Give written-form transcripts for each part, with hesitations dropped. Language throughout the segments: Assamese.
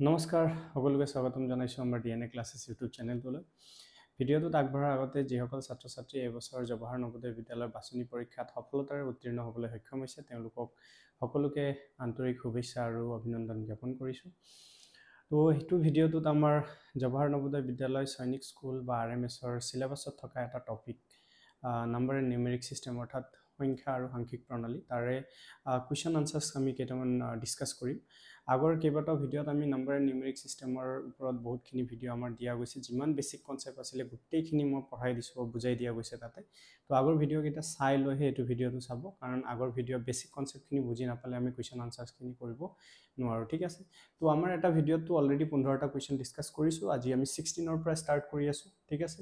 নমস্কাৰ সকলোকে স্বাগতম জনাইছো আমাৰ ডিএনএ ক্লাছেছ ইউটিউব চেনেলটোলৈ ভিডিঅ'টোত আগবঢ়াৰ আগতে যিসকল ছাত্ৰ ছাত্ৰী এই বছৰ জৱাহৰ নৱোদয় বিদ্যালয়ৰ বাছনি পৰীক্ষাত সফলতাৰে উত্তীৰ্ণ হ'বলৈ সক্ষম হৈছে তেওঁলোকক সকলোকে আন্তৰিক শুভেচ্ছা আৰু অভিনন্দন জ্ঞাপন কৰিছো তো এইটো ভিডিঅ'টোত আমাৰ জৱাহৰ নৱোদয় বিদ্যালয় সৈনিক স্কুল বা আৰএমএছৰ সিলেবাছত থকা এটা topic number and numeric system অৰ্থাৎ সংখ্যা আৰু সাংখ্যিক প্ৰণালী তাৰে কুৱেশ্যন আনসাৰ্স আমি কেইটামান ডিসকাস কৰিম আগৰ কেইবাটাও ভিডিঅ'ত আমি নাম্বাৰ এণ্ড নিউমেৰিক সিস্টেমৰ ওপৰত বহুতখিনি ভিডিঅ' আমাৰ দিয়া গৈছে যিমান বেসিক কনসেপ্ট আছিল গোটেইখিনি মই পঢ়াই দিছো বুজাই দিয়া গৈছে তাতে তো আগৰ ভিডিঅ' কেইটা চাই লৈহে এইটো ভিডিঅ'টো চাব কাৰণ আগৰ ভিডিঅ' বেসিক কনসেপ্টখিনি বুজি নাপালে আমি কুৱেশ্যন আনসাৰ্সখিনি কৰিব নোৱাৰো ঠিক আছে তো আমাৰ এটা ভিডিঅ'টো অলৰেডি 15টা কুৱেশ্যন ডিসকাস কৰিছো আজি আমি 16 ৰ পৰা ষ্টাৰ্ট কৰি আছো ঠিক আছে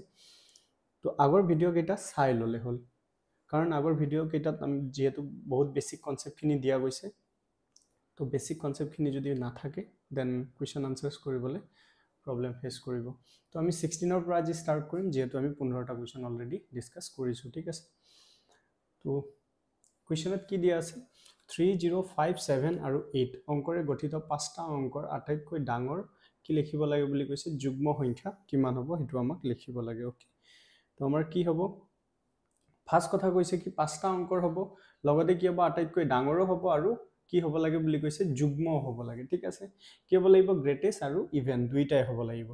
তো আগৰ ভিডিঅ' কেইটা চাই ললে হ'ল কাৰণ আগৰ ভিডিঅ' কেইটাত আমি যেহেতু বহুত বেসিক কনসেপ্টখিনি দিয়া গৈছে তো বেসিক কনসেপ্টখিনি যদি না থাকে দেন কুৱেশ্যন আনসাৰ্স কৰিবলৈ প্ৰবলেম ফেস কৰিব তো আমি 16 ৰ পৰা আজি ষ্টাৰ্ট কৰিম যেহেতু আমি 15টা কুৱেশ্যন অলৰেডি ডিসকাস কৰিছো ঠিক আছে তো কুৱেশ্যনত কি দিয়া আছে 3057 আৰু 8 অংকৰে গঠিত পাঁচটা অংকৰ আটাইতকৈ ডাঙৰ কি লিখিব লাগে বুলি কৈছে যুগ্ম সংখ্যা কিমান হ'ব হেতু আমাক লিখিব লাগে ওকে তো আমাৰ কি হ'ব ফাৰ্স্ট কথা কৈছে কি পাঁচটা অংকৰ হ'ব লগতে কি হ'ব আটাইতকৈ ডাঙৰো হ'ব আৰু কি হ'ব লাগে বুলি কৈছে যুগ্ম হ'ব লাগে ঠিক আছে কি হ'ব লাগিব গ্ৰেটেষ্ট আৰু ইভেন দুইটাই হ'ব লাগিব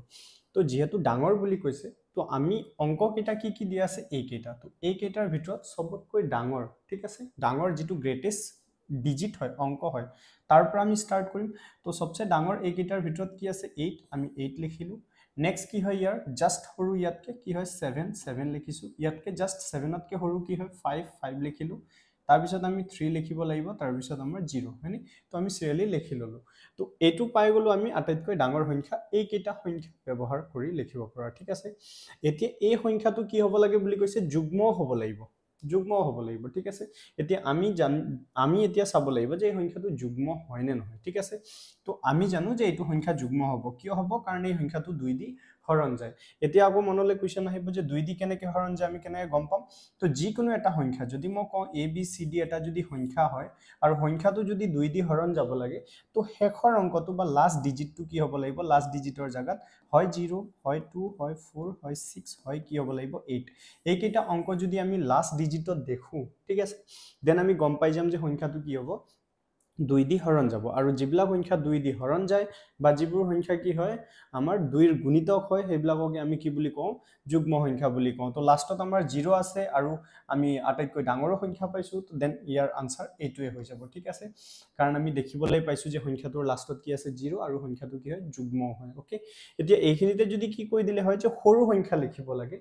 তো যেহেতু ডাঙৰ বুলি কৈছে তো আমি অংক কেইটা কি দিয়া আছে এই কেইটা তো এই কেইটাৰ ভিতৰত সবতকৈ ডাঙৰ ঠিক আছে ডাঙৰ যেটো গ্ৰেটেষ্ট ডিজিট হয় অংক হয় তাৰ পৰা আমি ষ্টাৰ্ট কৰিম তো সবচে ডাঙৰ এই কেইটাৰ ভিতৰত কি আছে 8 আমি 8 লিখিলো নেক্সট কি হয় ইয়াৰ জাস্ট হৰু ইয়াতকে কি হয় 7 লিখিছো ইয়াতকে জাস্ট 7 তকে হৰু কি হয় 5 লিখিলো তাৰ পিছত আমি 3 লিখিব লাগিব তাৰ পিছত আমাৰ 0 হয়নি তো আমি সিৰিয়ালি লিখি ললো তো এটো পাই গলো আমি আটাইতকৈ ডাঙৰ সংখ্যা এই কেইটা সংখ্যা ব্যৱহাৰ কৰি লিখিব পৰা ঠিক আছে এতিয়া এই সংখ্যাটো কি হ'ব লাগে বুলি কৈছে যুগ্ম হ'ব লাগিব ঠিক আছে এতিয়া আমি এতিয়া চাব লাগিব যে এই সংখ্যাটো যুগ্ম হয় নে নহয় ঠিক আছে তো আমি জানো যে এইটো সংখ্যা যুগ্ম হ'ব কিয় হ'ব কাৰণ এই সংখ্যাটো 2 দি হৰণ যায় এতিয়া আকৌ মনলৈ কোৱেশ্চন আহিব যে 2 দি কেনেকে হৰণ যায় আমি কেনেকে গম পাম তো যিকোনো এটা সংখ্যা যদি মই কওঁ a b c d এটা যদি সংখ্যা হয় আৰু সংখ্যাটো যদি 2 দি হৰণ যাব লাগে তো শেষৰ অংকটো বা লাষ্ট ডিজিটটো কি হ'ব লাগিব লাষ্ট ডিজিটৰ জাগাত হয় 0 হয় 2 হয় 4 হয় 6 হয় কি হ'ব লাগিব 8 এই কেইটা অংক যদি আমি লাষ্ট ডিজিটত দেখো ঠিক আছে দেন আমি গম পাই যাম যে সংখ্যাটো কি হ'ব 2 দি হৰণ যাব আৰু জিবলা সংখ্যা 2 দি হৰণ যায় বা জিবুৰ সংখ্যা কি হয় আমাৰ 2 ৰ গুণিতক হয় হেবিলাককে আমি কি বুলি কওঁ যুগ্ম সংখ্যা বুলি কওঁ তো লাষ্টত আমাৰ 0 আছে আৰু আমি আটাইতকৈ ডাঙৰ সংখ্যা পাইছো তো দেন ইয়াৰ আনসাৰ এইটোৱে হৈ যাব ঠিক আছে কাৰণ আমি দেখিবলৈ পাইছো যে সংখ্যাটোৰ লাষ্টত কি আছে 0 আৰু সংখ্যাটো কি হয় যুগ্ম হয় ওকে এতিয়া এইখিনিতে যদি কি কৈ দিলে হয় যে সৰু সংখ্যা লিখিব লাগে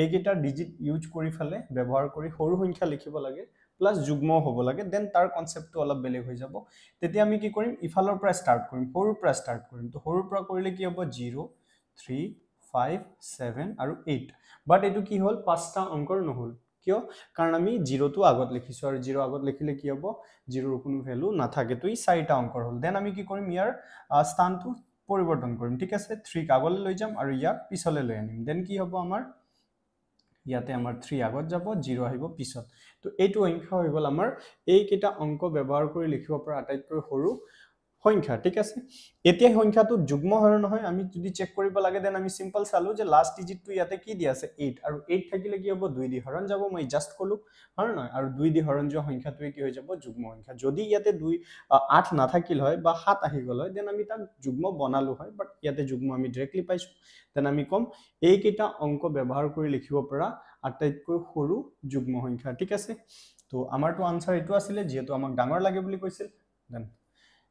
এই কেইটা ডিজিট ইউজ কৰি ফলে ব্যৱহাৰ কৰি সৰু সংখ্যা লিখিব লাগে প্লাস যুগ্ম হ'ব লাগে দেন তাৰ কনসেপ্টটো অলপ বেলেগ হৈ যাব তেতিয়া আমি কি কৰিম ইফালৰ পৰা ষ্টাৰ্ট কৰিম সৰুৰ পৰা ষ্টাৰ্ট কৰিম তো সৰুৰ পৰা কৰিলে কি হ'ব 0 3 5 7 আৰু 8 বাট এটো কি হ'ল পাঁচটা অংকৰ নহল কিয় কাৰণ আমি 0 টো আগত লিখিছো আৰু 0 আগত লিখিলে কি হ'ব 0 ৰ কোনো ভ্যালু নাথাকে তো ই চাৰিটা অংকৰ হ'ল দেন আমি কি কৰিম ইয়াৰ স্থানটো পৰিৱৰ্তন কৰিম ঠিক আছে 3 আগলৈ লৈ যাম আৰু ইয়াক পিছলৈ লৈ আনিম দেন কি হ'ব আমাৰ ইয়াতে আমাৰ 3 আগত যাব 0 আহিব পিছত তো এইটো সংখ্যা হৈ গল আমাৰ এই কেইটা অংক ব্যৱহাৰ কৰি লিখিব পৰা আটাইতকৈ সৰু সংখ্যা ঠিক আছে এতিয়া সংখ্যাটো যুগ্ম হয় নহয় আমি যদি চেক কৰিব লাগে দেন আমি সিম্পল চালো যে লাষ্ট ডিজিটটো ইয়াতে কি দি আছে 8 আৰু 8 থাকিলে কি হ'ব 2 দি হৰণ যাব মই জাস্ট কলো হয় নহয় আৰু 2 দি হৰণ যোৱা সংখ্যাটোৱে কি হৈ যাব যুগ্ম সংখ্যা যদি ইয়াতে 2 8 নাথাকিল হয় বা 7 আহি গল হয় দেন আমি তাক যুগ্ম বনালো হয় বাট ইয়াতে যুগ্ম আমি ডাইৰেক্টলি পাইছো দেন আমি কম এই কেইটা অংক ব্যৱহাৰ কৰি লিখিব পৰা আটাইতকৈ সৰু যুগ্ম সংখ্যা ঠিক আছে তো আমাৰটো আনসাৰ এটো আছিল যেহেতু আমাক ডাঙৰ লাগে বুলি কৈছিল দেন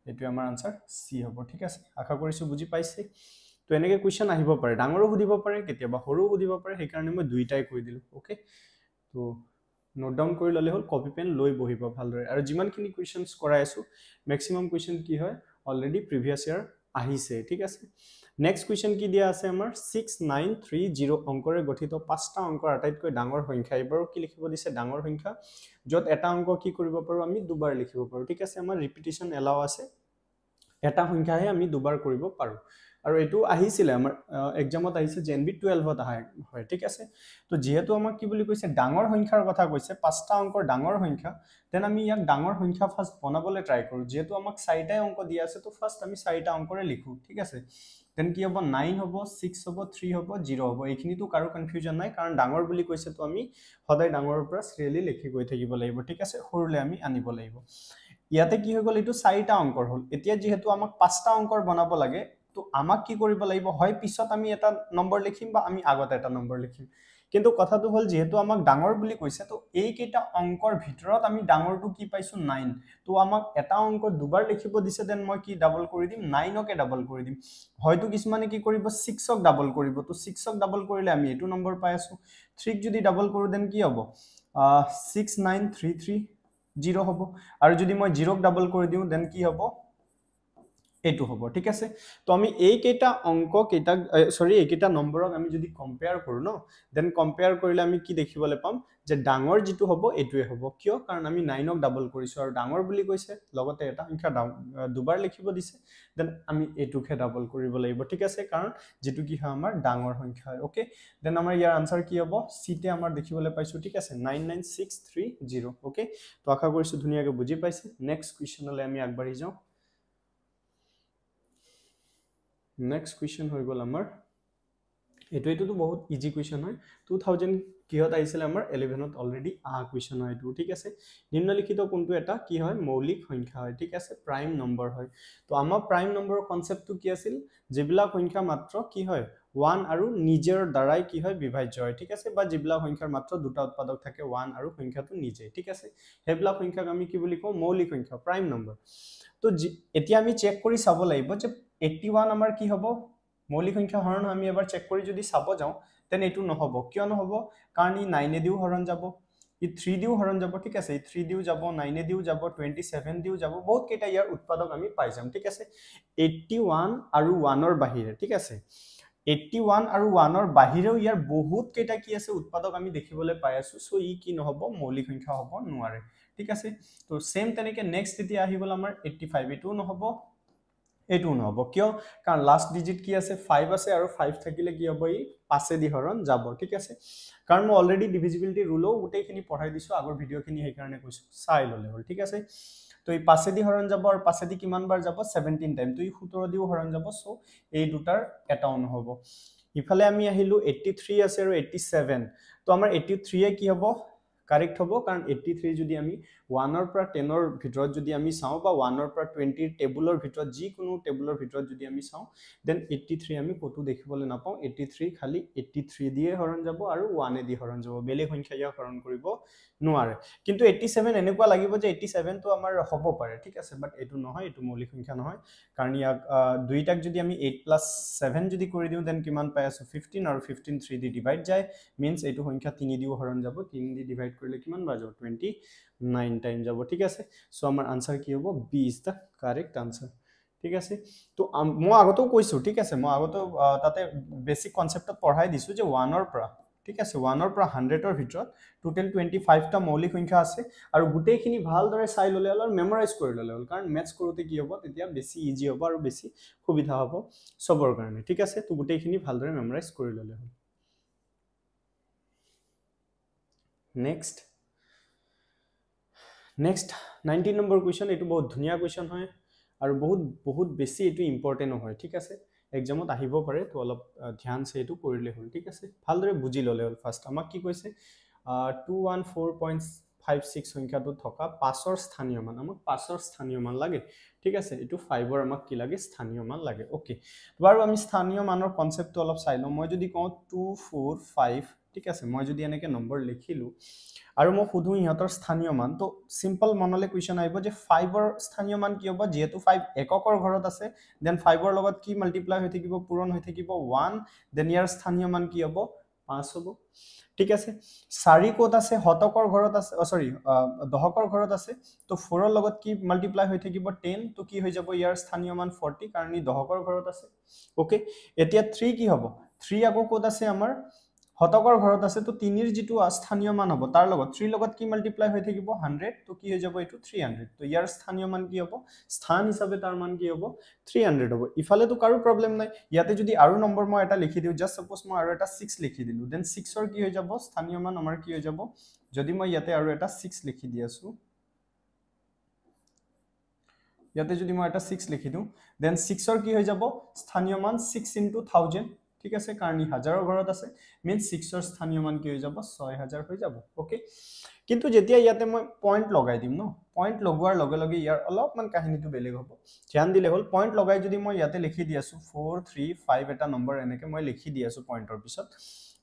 এটো আমাৰ আনসাৰ সি হ'ব ঠিক আছে আশা কৰিছো বুজি পাইছে তো এনেকে কোৱেশ্চন আহিব পাৰে ডাঙৰো সুধিব পাৰে কেতিয়াবা সৰু সুধিব পাৰে সেই কাৰণে মই দুইটাই কৈ দিলো ওকে তো নোট ডাউন কৰি ললে হ'ল কপি পেন লৈ বহিব ভালদৰে আৰু যিমানখিনি কোৱেশ্চনছ কৰাই আছো ম্যাক্সিমাম কোৱেশ্চন কি হয় অলৰেডি প্ৰিভিয়াস ইয়াৰ আহিছে ঠিক আছে নেক্সট কোৱেশ্চন কি দিয়া আছে আমাৰ 6930 অংকৰে গঠিত পাঁচটা অংকৰ আটাইতকৈ ডাঙৰ সংখ্যা এবাৰ কি লিখিব দিছে ডাঙৰ সংখ্যা যত এটা অংক কি কৰিব পাৰো আমি দুবাৰ লিখিব পাৰো ঠিক আছে আমাৰ ৰিপিটিশন এলাও আছে এটা সংখ্যাহে আমি দুবাৰ কৰিব পাৰো আৰু এটো আহিছিলে আমাৰ এক্সামত আহিছে জেএনবি 12ত হয় ঠিক আছে তো যেহেতু আমাক কি বুলি কৈছে ডাঙৰ সংখ্যাৰ কথা কৈছে পাঁচটা অংকৰ ডাঙৰ সংখ্যা দেন আমি ইয়াক ডাঙৰ সংখ্যা ফাৰ্স্ট বনাবলৈ ট্ৰাই কৰো যেহেতু আমাক চাৰিটা অংক দিয়া আছে তো ফাৰ্স্ট আমি চাৰিটা অংকৰে লিখো ঠিক আছে দেন কি হ'ব 9 হ'ব 6 হ'ব 3 হ'ব 0 হ'ব এইখিনিটো কাৰো কনফিউজন নাই কাৰণ ডাঙৰ বুলি কৈছে তো আমি সদায় ডাঙৰৰ পৰা শ্ৰেণী লিখি গৈ থাকিব লাগিব ঠিক আছে সৰুলে আমি আনিব লাগিব ইয়াতে কি হৈ গল এটো চাৰিটা অংকৰ হল এতিয়া যেহেতু আমাক পাঁচটা অংকৰ বনাব লাগে তো আমাক কি কৰিব লাগিব হয় পিছত আমি এটা নম্বৰ লিখিম বা আমি আগতে এটা নম্বৰ লিখিম কিন্তু কথাটো হল যেহেতু আমাক ডাঙৰ বুলি কৈছে তো এই কেইটা অংকৰ ভিতৰত আমি ডাঙৰটো কি পাইছো 9 তো আমাক এটা অংক দুবাৰ লিখিব দিছে দেন মই কি ডাবল কৰি দিম 9 কে ডাবল কৰি দিম হয়তো কিছুমানে কি কৰিব 6 ক ডাবল কৰিব তো 6 ক ডাবল কৰিলে আমি এটো নম্বৰ পাই আছো 3 ক যদি ডাবল কৰো দেন কি হ'ব 69330 হ'ব আৰু যদি মই 0 ক ডাবল কৰি দিও দেন কি হ'ব এটো হ'ব ঠিক আছে তো আমি এই কেইটা অংক কেইটা সৰি এই কেইটা নম্বৰক আমি যদি কম্পেয়াৰ কৰো ন দেন কম্পেয়াৰ কৰিলে আমি কি দেখিবলৈ পাম যে ডাঙৰ যেটো হ'ব এটোৱে হ'ব কিয় কাৰণ আমি 9 ক ডাবল কৰিছো আৰু ডাঙৰ বুলি কৈছে লগতে এটা সংখ্যা দুবাৰ লিখিব দিছে দেন আমি এটোকে ডাবল কৰিব লাগিব ঠিক আছে কাৰণ যেটো কি হয় আমাৰ ডাঙৰ সংখ্যা হয় ওকে দেন আমাৰ ইয়াৰ আনসাৰ কি হ'ব সি তে আমাৰ দেখিবলৈ পাইছো ঠিক আছে 99630 ওকে তো আশা কৰিছো ধুনিয়াকৈ বুজি পাইছে নেক্সট কোৱেশ্চনলৈ আমি আগবাঢ়ি যাও Next question হৈ গল আমাৰ এটো তো বহুত ইজি কোৱেশ্চন হয় 2000 কিহত আহিছিল আমাৰ 11ত অলৰেডি কোৱেশ্চন হয় এটো ঠিক আছে নিম্নলিখিত কোনটো এটা কি হয় মৌলিক সংখ্যা হয় ঠিক আছে প্ৰাইম নম্বৰ হয় তো আমাৰ প্ৰাইম নম্বৰৰ কনসেপ্টটো কি আছিল যেবিলা সংখ্যা মাত্ৰ কি হয় 1 আৰু নিজৰ দ্বাৰাই কি হয় বিভাজ্য হয় ঠিক আছে বা যেবিলা সংখ্যাৰ মাত্ৰ দুটা উৎপাদক থাকে 1 আৰু সংখ্যাটো নিজে ঠিক আছে হেবিলা সংখ্যাক আমি কি বুলি কওঁ মৌলিক সংখ্যা প্ৰাইম নম্বৰ তো এতিয়া আমি চেক কৰি চাব লাগিব যে 81 আমাৰ কি হ'ব মৌলিক সংখ্যা হৰণ আমি এবাৰ চেক কৰি যদি চাব যাও তেন এটো নহব কিয় নহব কাৰণ ই 9 দিও হৰণ যাব ই 3 দিও হৰণ যাব ঠিক আছে ই 3 দিও যাব 9 দিও যাব 27 দিও যাব বহুত কেইটা ইয়াৰ উৎপাদক আমি পাই যাম ঠিক আছে 81 আৰু 1 ৰ বাহিৰে ঠিক আছে 81 আৰু 1 ৰ বাহিৰেও ইয়াৰ বহুত কেইটা কি আছে উৎপাদক আমি দেখিবলৈ পাই আছো সো ই কি নহব মৌলিক সংখ্যা হ'ব নোৱাৰে ঠিক আছে তো সেম তেনেকে নেক্সট এতিয়া আহি গল আমাৰ 85 এটো নহব এটো নহব কিয় কাৰণ লাষ্ট ডিজিট কি আছে 5 আছে আৰু 5 থাকিলে কি হ'ব ই 5 দি হৰণ যাব ঠিক আছে কাৰণ মই অলৰেডি ডিভিজিবিলিটি ৰুলও গোটেইখিনি পঢ়াই দিছো আগৰ ভিডিওখিনি সেই কাৰণে কৈছো চাই ললে হল ঠিক আছে তো এই 5 দি হৰণ যাব আৰু 5 দি কিমান বাৰ যাব 17 টাইম তো ই 17 দিও হৰণ যাব সো এই দুটাৰ এটাও নহব ইফালে আমি আহিলো 83 আছে আৰু 87 তো আমাৰ 83 এ কি হ'ব কাৰেক্ট হ'ব কাৰণ 83 যদি আমি 1 ৰ পৰা 10 ৰ ভিতৰত যদি আমি চাও বা 1 ৰ পৰা 20 টেবুলৰ ভিতৰত যি কোনো টেবুলৰ ভিতৰত যদি আমি চাও দেন 83 আমি কতো দেখিবলৈ নাপাও 83 খালি 83 দিয়ে হৰণ যাব আৰু 1 দি হৰণ যাব বেলে সংখ্যা ইয়া হৰণ কৰিব নোৱাৰে কিন্তু 87 এনেকুৱা লাগিব যে 87 তো আমাৰ হ'ব পাৰে ঠিক আছে বাট এটো নহয় এটো মৌলিক সংখ্যা নহয় কাৰণ ইয়াক দুইটাক যদি আমি 8+7 যদি কৰি দিও দেন কিমান পাই আছো 15 আৰু 15 3 দি ডিভাইড যায় means এটো সংখ্যা 3 দিও হৰণ যাব 3 দি ডিভাইড কৰিলে কিমান বাৰ যাব 29 টাইম যাব ঠিক আছে সো আমাৰ আনসাৰ কি হ'ব B is the correct answer ঠিক আছে তো মই আগতেও কৈছো ঠিক আছে মই আগতেও তাতে বেসিক কনসেপ্টত পঢ়াই দিছো যে 1 ৰ পৰা ঠিক আছে 1 ৰ পৰা 100 ৰ ভিতৰত টোটাল 25 টা মৌলিক সংখ্যা আছে আৰু গোটেইখিনি ভালদৰে চাই ললে আৰু মেমৰাইজ কৰি ললে হ'ল কাৰণ মেথছ কৰোতে কি হ'ব তেতিয়া বেছি ইজি হ'ব আৰু বেছি সুবিধা হ'ব সবৰ কাৰণে ঠিক আছে তো গোটেইখিনি ভালদৰে মেমৰাইজ কৰি ললে হ'ল next 19 নম্বৰ কোৱেশ্চন এটো বহুত ধুনিয়া কোৱেশ্চন হয় আৰু বহুত বেছি এটো ইম্পৰ্টেন্ট হয় ঠিক আছে এক্সামত আহিব পাৰে তো অলপ ধ্যান সে এটো কৰিলে হ'ল ঠিক আছে ভালদৰে বুজি ললে হ'ল ফাৰ্স্ট আমাক কি কৈছে 214.56 সংখ্যাটো থকা 5 ৰ স্থানীয় মান আমাক 5 ৰ স্থানীয় মান লাগে ঠিক আছে এটো 5 ৰ আমাক কি লাগে স্থানীয় মান লাগে ওকে বাৰু আমি স্থানীয় মানৰ কনসেপ্টটো অলপ চাই লওঁ মই যদি কওঁ 245 ঠিক আছে মই যদি এনেকে নম্বৰ লিখিলো আৰু মই খুদু ইহতৰ স্থানীয় মান তো সিম্পল মনলে কোৱেশ্চন আহিব যে 5 ৰ স্থানীয় মান কি হ'ব যেহেতু 5 এককৰ ঘৰত আছে দেন 5 ৰ লগত কি মাল্টিপ্লাই হৈ থাকিব পূৰণ হৈ থাকিব 1 দেন ইয়াৰ স্থানীয় মান কি হ'ব 5 হ'ব ঠিক আছে 4 কোত আছে হতকৰ ঘৰত আছে সৰি দহকৰ ঘৰত আছে তো 4 ৰ লগত কি মাল্টিপ্লাই হৈ থাকিব 10 তো কি হৈ যাব ইয়াৰ স্থানীয় মান 40 কাৰণ ই দহকৰ ঘৰত আছে ওকে এতিয়া 3 কি হ'ব 3 আকৌ কোত আছে আমাৰ শতকৰ ঘৰত আছে তো 3 ৰ যেটো স্থানীয় মান হ'ব তাৰ লগত 3 লগত কি মাল্টিপ্লাই হৈ থাকিব 100 তো কি হৈ যাব এটো 300 তো ইয়াৰ স্থানীয় মান কি হ'ব স্থান হিচাপে তাৰ মান কি হ'ব 300 হ'ব ইফালে তো কাৰো প্ৰবলেম নাই ইয়াতে যদি আৰু নম্বৰ মই এটা লিখি দিও জাস্ট সাপোজ মই আৰু এটা 6 লিখি দিলো দেন 6 ৰ কি হৈ যাব স্থানীয় মান আমাৰ কি হৈ যাব যদি মই ইয়াতে আৰু এটা 6 লিখি দি আছো ইয়াতে যদি মই এটা 6 লিখি দিও দেন 6 ৰ কি হৈ যাব স্থানীয় মান 6 * 1000 ঠিক আছে কাৰণ ই হাজাৰৰ ঘৰত আছে মিন্স 6 ৰ স্থানীয় মান কি হৈ যাব 6000 হৈ যাব ওকে কিন্তু যেতিয়া ইয়াতে মই পয়েন্ট লগাই দিম ন পয়েন্ট লগোৱাৰ লগে লগে ইয়াৰ অলপমান কাহিনীটো বেলেগ হ'ব ধ্যান দিলে হ'ল পয়েন্ট লগাই যদি মই ইয়াতে লিখি দি আছো 4 3 5 এটা নম্বৰ এনেকে মই লিখি দি আছো পয়েন্টৰ পিছত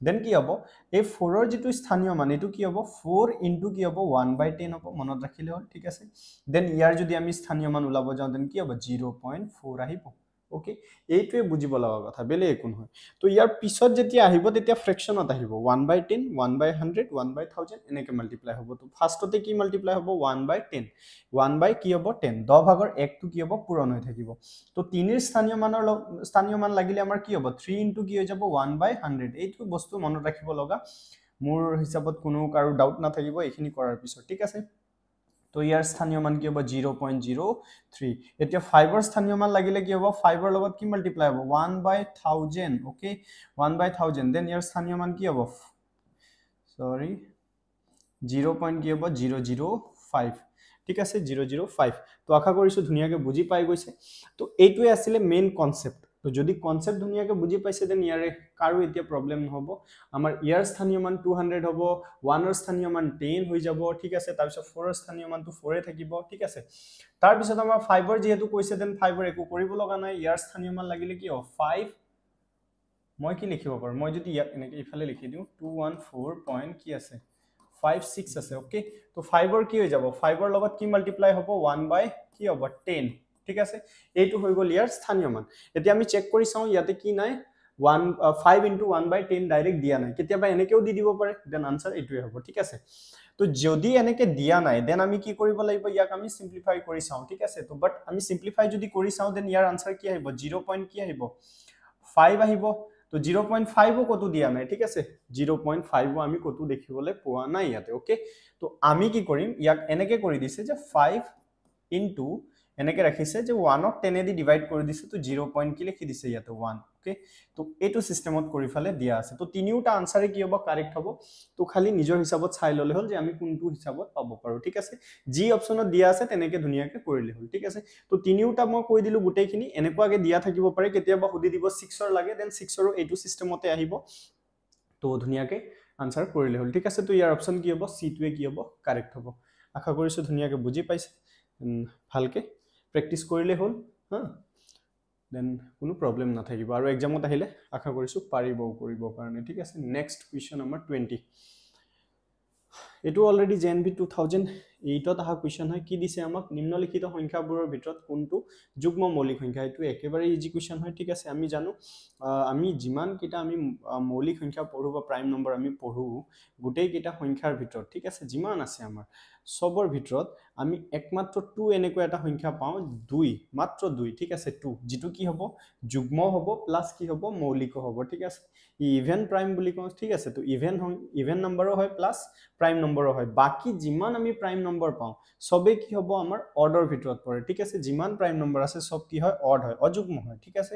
দেন কি হ'ব এই 4 ৰ যেটো স্থানীয় মান এটো কি হ'ব 4 * কি হ'ব 1/10 হ'ব মনত ৰাখিলে হ'ল ঠিক আছে দেন ইয়াৰ যদি আমি স্থানীয় মান উলাব যাও দেন কি হ'ব 0.4 আহিব ওকে এইটোৱে বুজিব লগা কথা বেলে একো নহয় তো ইয়াৰ পিছত যেতিয়া আহিব তেতিয়া ফ্ৰেকশনত আহিব 1/10 1/100 1/1000 এনেকে মাল্টিপ্লাই হ'ব তো ফাৰ্ষ্টতে কি মাল্টিপ্লাই হ'ব 1/10 1 কি হ'ব 10 10 ভাগৰ 1 টো কি হ'ব পূৰণ হৈ থাকিব তো 3 ৰ স্থানীয় মান লাগিলে আমাৰ কি হ'ব 3 * কি হৈ যাব 1/100 এইটো বস্তু মনত ৰাখিব লগা মোৰ হিচাপত কোনো কাৰো ডাউট নাথাকিব এইখিনি কৰাৰ পিছত ঠিক আছে তো ইয়াৰ স্থানীয় মান কি হ'ব 0.03 এতিয়া 5 ৰ স্থানীয় মান লাগিলে কি হ'ব 5 ৰ লগত কি মাল্টিপ্লাই হ'ব 1/1000 ওকে 1/1000 দেন ইয়াৰ স্থানীয় মান কি হ'ব সৰি 0. কি হ'ব 005 ঠিক আছে 005 তো আশা কৰিছো ধুনিয়াকে বুজি পাই গৈছে তো এইটোৱে আছিল মেইন কনসেপ্ট তো যদি কনসেপ্ট ধুনিয়াকে বুজি পাইছে দেন ইয়াৰে কাৰো এতিয়া প্ৰবলেম নহব আমাৰ ইয়াৰ স্থানীয় মান 200 হ'ব 1 ৰ স্থানীয় মান 10 হৈ যাব ঠিক আছে তাৰ পিছত 4 ৰ স্থানীয় মানটো 4 এ থাকিব ঠিক আছে তাৰ পিছত আমাৰ 5 ৰ যেহেতু কৈছে দেন 5 ৰ একো কৰিব লগা নাই ইয়াৰ স্থানীয় মান লাগিলে কি হ'ব 5 মই কি লিখিব পাৰো মই যদি ইয়াক এনেকে ইফালে লিখি দিও 214 পইণ্ট কি আছে 56 আছে ওকে তো 5 ৰ কি হৈ যাব 5 ৰ লগত কি মাল্টিপ্লাই হ'ব 1 কি হ'ব 10 ঠিক আছে এইটো হৈ গল ইয়াৰ স্থানীয় মান এতিয়া আমি চেক কৰি চাও ইয়াতে কি নাই 5 * 1/10 ডাইৰেক্ট দিয়া নাই কেতিয়াবা এনেকেও দি দিব পাৰে দেন আনসাৰ এইটোৱে হ'ব ঠিক আছে তো যদি এনেকে দিয়া নাই দেন আমি কি কৰিব লাগিব ইয়াক আমি সিম্পলিফাই কৰি চাও ঠিক আছে তো বাট আমি সিম্পলিফাই যদি কৰি চাও দেন ইয়াৰ আনসাৰ কি আহিব 0. কি আহিব 5 আহিব তো 0.5 কতো দিয়া নাই ঠিক আছে 0.5 আমি কতো দেখিবলৈ পোৱা নাই ইয়াতে ওকে তো আমি কি কৰিম ইয়াক এনেকে কৰি দিছে যে 5 * এনেকে ৰাখিছে যে 1 ক 10 দি ডিভাইড কৰি দিছে তো 0. কি লিখি দিছে ইয়াতে 1 ওকে তো এটো সিস্টেমত কৰি ফলে দিয়া আছে তো তিনিওটা আনসাৰে কি হ'ব কাৰেক্ট হ'ব তো খালি নিজৰ হিচাপত চাই ললে হ'ল যে আমি কোনটো হিচাপত পাব পাৰো ঠিক আছে জি অপচনত দিয়া আছে তেনেকে ধুনিয়াকে কৰিলে হ'ল ঠিক আছে তো তিনিওটা মই কৈ দিলো গুটেইখিনি এনেকুৱাকে দিয়া থাকিব পাৰে কেতিয়াবা হুদি দিব 6 ৰ লাগে দেন 6 ৰ এটো সিস্টেমতে আহিব তো ধুনিয়াকে আনসাৰ কৰিলে হ'ল ঠিক আছে তো ইয়াৰ অপচন কি হ'ব সি টোৱে কি হ'ব কাৰেক্ট হ'ব আশা কৰিছো ধুনিয়াকে বুজি পাইছে ভালকে প্ৰেক্টিস কৰিলে হ'ল হা দেন কোনো প্ৰবলেম নাথাকিব আৰু এক্সামত আহিলে আশা কৰিছো পাৰিব কৰিব কাৰণে ঠিক আছে নেক্সট কোৱেশ্চন নম্বৰ 20 এটো অলৰেডি জেএনবি 2008 ত আহা কোৱেশ্চন হয় কি দিছে আমাক নিম্নলিখিত সংখ্যাবোৰৰ ভিতৰত কোনটো যুগ্ম মৌলিক সংখ্যা এটো একেবাৰে ইজি কোৱেশ্চন হয় ঠিক আছে আমি জানো আমি যিমান কিটা আমি মৌলিক সংখ্যা পঢ়ো বা প্ৰাইম নম্বৰ আমি পঢ়ো গুটেই কিটা সংখ্যাৰ ভিতৰত ঠিক আছে যিমান আছে আমাৰ সবৰ ভিতৰত আমি একমাত্ৰ 2 এনেকৈ এটা সংখ্যা পাও 2 মাত্ৰ 2 ঠিক আছে 2 যেটো কি হ'ব যুগ্ম হ'ব প্লাস কি হ'ব মৌলিক হ'ব ঠিক আছে ইভেন প্ৰাইম বুলি কওঁ ঠিক আছে তো ইভেন নম্বৰো হয় প্লাস প্ৰাইম নম্বৰো হয় বাকি যিমান আমি প্ৰাইম নম্বৰ পাও সবে কি হ'ব আমাৰ অৰ্ডাৰ ভিতৰত পৰে ঠিক আছে যিমান প্ৰাইম নম্বৰ আছে সব কি হয় অড হয় অযুগ্ম হয় ঠিক আছে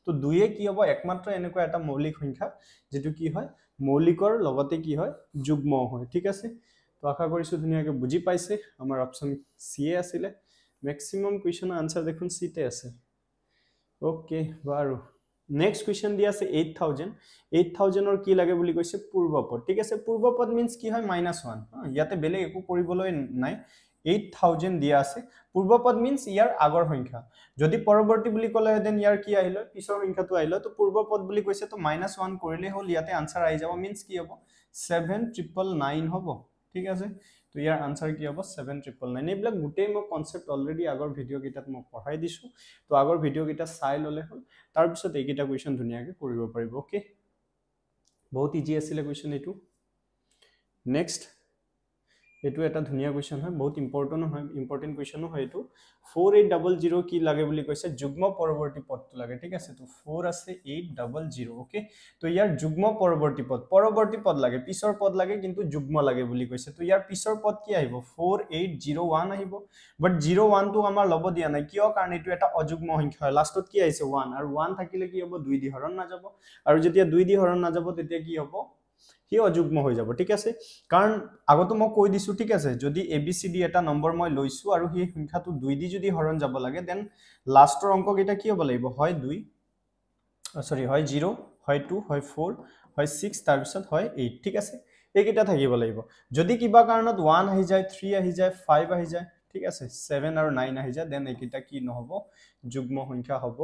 তো 2 এ কি হ'ব একমাত্ৰ এনেকৈ এটা মৌলিক সংখ্যা যেটো কি হয় মৌলিকৰ লগতে কি হয় যুগ্ম হয় ঠিক আছে তো আশা কৰিছো ধুনিয়াকে বুজি পাইছে আমাৰ অপচন সি এ আছিলে ম্যাক্সিমাম কোৱেশ্চনৰ আনসাৰ দেখুন সি তে আছে ওকে বাৰু নেক্সট কোৱেশ্চন দি আছে 8000 ৰ কি লাগে বুলি কৈছে পূৰ্বপদ ঠিক আছে পূৰ্বপদ মিন্স কি হয় -1 ইয়াতে বেলেগ একো কৰিবলৈ নাই 8000 দিয়া আছে পূৰ্বপদ মিন্স ইয়াৰ আগৰ সংখ্যা যদি পৰৱৰ্তী বুলি কলে দেন ইয়াৰ কি আহিল পিছৰ সংখ্যাটো আহিল তো পূৰ্বপদ বুলি কৈছে তো -1 কৰিলে হ'ল ইয়াতে আনসাৰ আহি যাব মিন্স কি হ'ব 7999 হ'ব ঠিক আছে তো ইয়াৰ আনসাৰ কি হ'ব 7999 এইবিলাক গুটেই মই কনসেপ্ট অলৰেডি আগৰ ভিডিও কিটাত মই পঢ়াই দিছো তো আগৰ ভিডিও কিটা চাই ললে হ'ল তাৰ পিছত এইকিটা কোৱেশ্চন ধুনিয়াকে কৰিব পাৰিব ওকে বহুত ইজি আছিল কোৱেশ্চন এটো নেক্সট এটো এটা ধুনিয়া কোৱেশ্চন হয়, বহুত ইম্পৰ্টেন্ট কোৱেশ্চন হয় এটো। 4800 কি লাগে বুলি কৈছে, যুগ্ম পৰৱৰ্তী পদটো লাগে, ঠিক আছে। তো 4 আছে 800, ওকে। তো ইয়াৰ যুগ্ম পৰৱৰ্তী পদ লাগে, পিছৰ পদ লাগে কিন্তু যুগ্ম লাগে বুলি কৈছে। তো ইয়াৰ পিছৰ পদ কি আহিব, 4801 আহিব। বাট 01 টো আমাৰ লব দিয়া নাই, কিয়? কাৰণ এটো এটা অযুগ্ম সংখ্যা হয়। লাষ্টত কি আহিছে 1, আৰু 1 থাকিলে কি হ'ব, 2 দি হৰণ নাযাব, আৰু যেতিয়া 2 দি হৰণ নাযাব তেতিয়া কি হ'ব, কি অযুগ্ম হৈ যাব, ঠিক আছে। কাৰণ আগতো মই কৈ দিছো, ঠিক আছে, যদি ABCD এটা নম্বৰ মই লৈছো আৰু সেই সংখ্যাটো 2 দি যদি হৰণ যাব লাগে, দেন লাষ্টৰ অংক কেইটা কি হ'ব লাগিব, হয় 2, হয় 0, হয় 2, হয় 4, হয় 6, তাৰ পিছত হয় 8, ঠিক আছে। এইকেইটা থাকিব লাগিব। যদি কিবা কাৰণত 1 আহি যায়, 3 আহি যায়, 5 আহি যায়, ঠিক আছে, 7 আৰু 9 আহি যায়, দেন এইকেইটা কি নহব, যুগ্ম সংখ্যা হ'ব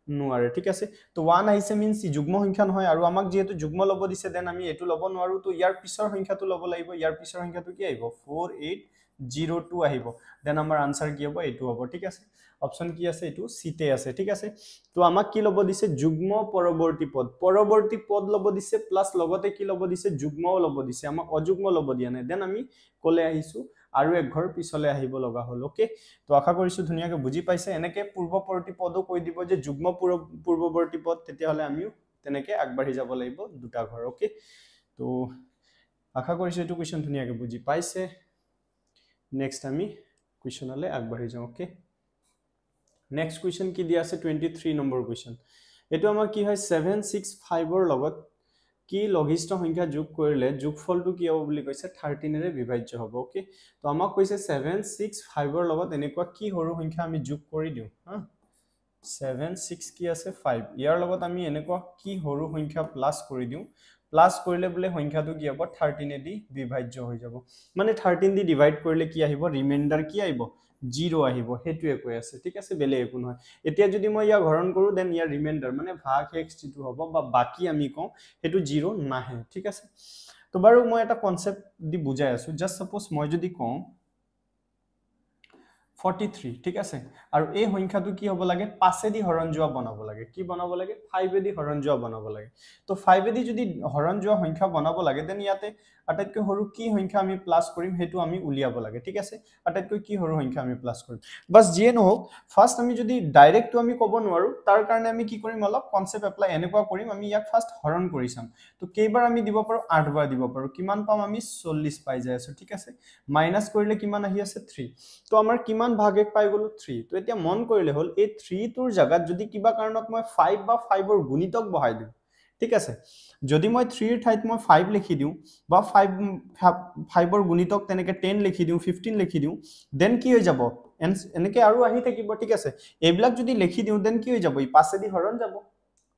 নোৱাৰে, ঠিক আছে। তো 1 আহিছে মিন্স যুগ্ম সংখ্যা নহয়, আৰু আমাক যেহেতু যুগ্ম লব দিছে, দেন আমি এটো লব নোৱাৰো। তো ইয়াৰ পিছৰ সংখ্যাটো লব লাগিব। ইয়াৰ পিছৰ সংখ্যাটো কি আহিব, 4802 আহিব। দেন আমাৰ আনসাৰ কি হ'ব, এটো হ'ব, ঠিক আছে। অপশন কি আছে, এটো সিতে আছে, ঠিক আছে। তো আমাক কি লব দিছে, যুগ্ম পৰৱৰ্তী পদ লব দিছে, প্লাস লগতে কি লব দিছে, যুগ্মও লব দিছে, আমাক অযুগ্ম লব দিয়া নাই। দেন আমি কলে আহিছো আৰু এক ঘৰ পিছলে আহিব লগা হল, ওকে। তো আশা কৰিছো ধুনিয়াকে বুজি পাইছে। এনেকে পূৰ্বৱৰ্তী পদও কৈ দিব যে যুগ্ম পূৰ্বৱৰ্তী পদ, তেতিয়াহলে আমিও তেনেকে আগবাঢ়ি যাব লাগিব দুটা ঘৰ, ওকে। তো আশা কৰিছো এইটো কোৱেশ্চন ধুনিয়াকে বুজি পাইছে। নেক্সট আমি কোৱেশ্চনলে আগবাঢ়ি যাওঁ, ওকে। নেক্সট কোৱেশ্চন কি দিয়া আছে, 23 নম্বৰ কোৱেশ্চন। এটো আমাৰ কি হয়, 765 ৰ লগত কি লঘিষ্ঠ সংখ্যা যোগ কৰিলে যোগফলটো কি হ'ব বুলি কৈছে, 13 ৰে বিভাজ্য হ'ব, ওকে। তো আমাক কৈছে 765 ৰ লগত এনেকুৱা কি সৰু সংখ্যা আমি যোগ কৰি দিওঁ, হা। 76 কি আছে 5, ইয়াৰ লগত আমি এনেকুৱা কি সৰু সংখ্যা প্লাস কৰি দিওঁ, প্লাস কৰিলে বোলে সংখ্যাটো কি হ'ব, 13 দি বিভাজ্য হৈ যাব। মানে 13 দি ডিভাইড কৰিলে কি আহিব, ৰিমাইন্ডাৰ কি আহিব, 0 আহিব, হেতুৱে কৈ আছে, ঠিক আছে, বেলেগ একো নহয়। এতিয়া যদি মই ইয়াক হৰণ কৰো, দেন ইয়াৰ ৰিমাইন্ডাৰ মানে ভাগ x যেটো হ'ব বা বাকি আমি কওঁ, হেতু 0 নাহে, ঠিক আছে। তো বাৰু মই এটা কনসেপ্ট দি বুজাই আছো। জাস্ট সাপোজ মই যদি কওঁ 43, ঠিক আছে, আৰু এই সংখ্যাটো কি হ'ব লাগে, 5 দি হৰণ যোৱা বনাব লাগে। কি বনাব লাগে, 5 দি হৰণ যোৱা বনাব লাগে। তো 5 দি যদি হৰণ যোৱা সংখ্যা বনাব লাগে, দেন ইয়াতে আটাইতকৈ সৰু কি সংখ্যা আমি প্লাস কৰিম হেতু আমি উলিয়াব লাগে, ঠিক আছে। আটাইতকৈ কি সৰু সংখ্যা আমি প্লাস কৰিম, বাস যিয়ে নহওক, ফাৰ্স্ট আমি যদি ডাইৰেক্ট তো আমি ক'ব নোৱাৰো, তাৰ কাৰণে আমি কি কৰিম, অলপ কনসেপ্ট এপ্লাই এনেকুৱা কৰিম, আমি ইয়াক ফাৰ্স্ট হৰণ কৰি চাম। তো কেইবাৰ আমি দিব পাৰো, 8 বাৰ দিব পাৰো। কিমান পাম আমি, 40 পাই যাই আছো, ঠিক আছে। মাইনাস কৰিলে কিমান আহি আছে, 3। তো আমাৰ কিমান ভাগ এক পাই গলো, 3। তো এতিয়া মন কৰিলে হল, এই 3 টোৰ জাগাত যদি কিবা কাৰণত মই 5 বা 5 ৰ গুণিতক বহাই দিওঁ, ঠিক আছে। যদি মই 3 ৰ ঠাইত মই 5 লিখি দিওঁ, বা 5 ৰ গুণিতক তেনেকে 10 লিখি দিওঁ, 15 লিখি দিওঁ, দেন কি হৈ যাব, এনেকে আৰু আহি থাকিব, ঠিক আছে। এইবিলাক যদি লিখি দিওঁ, দেন কি হৈ যাব, ই 5 দি হৰণ যাব,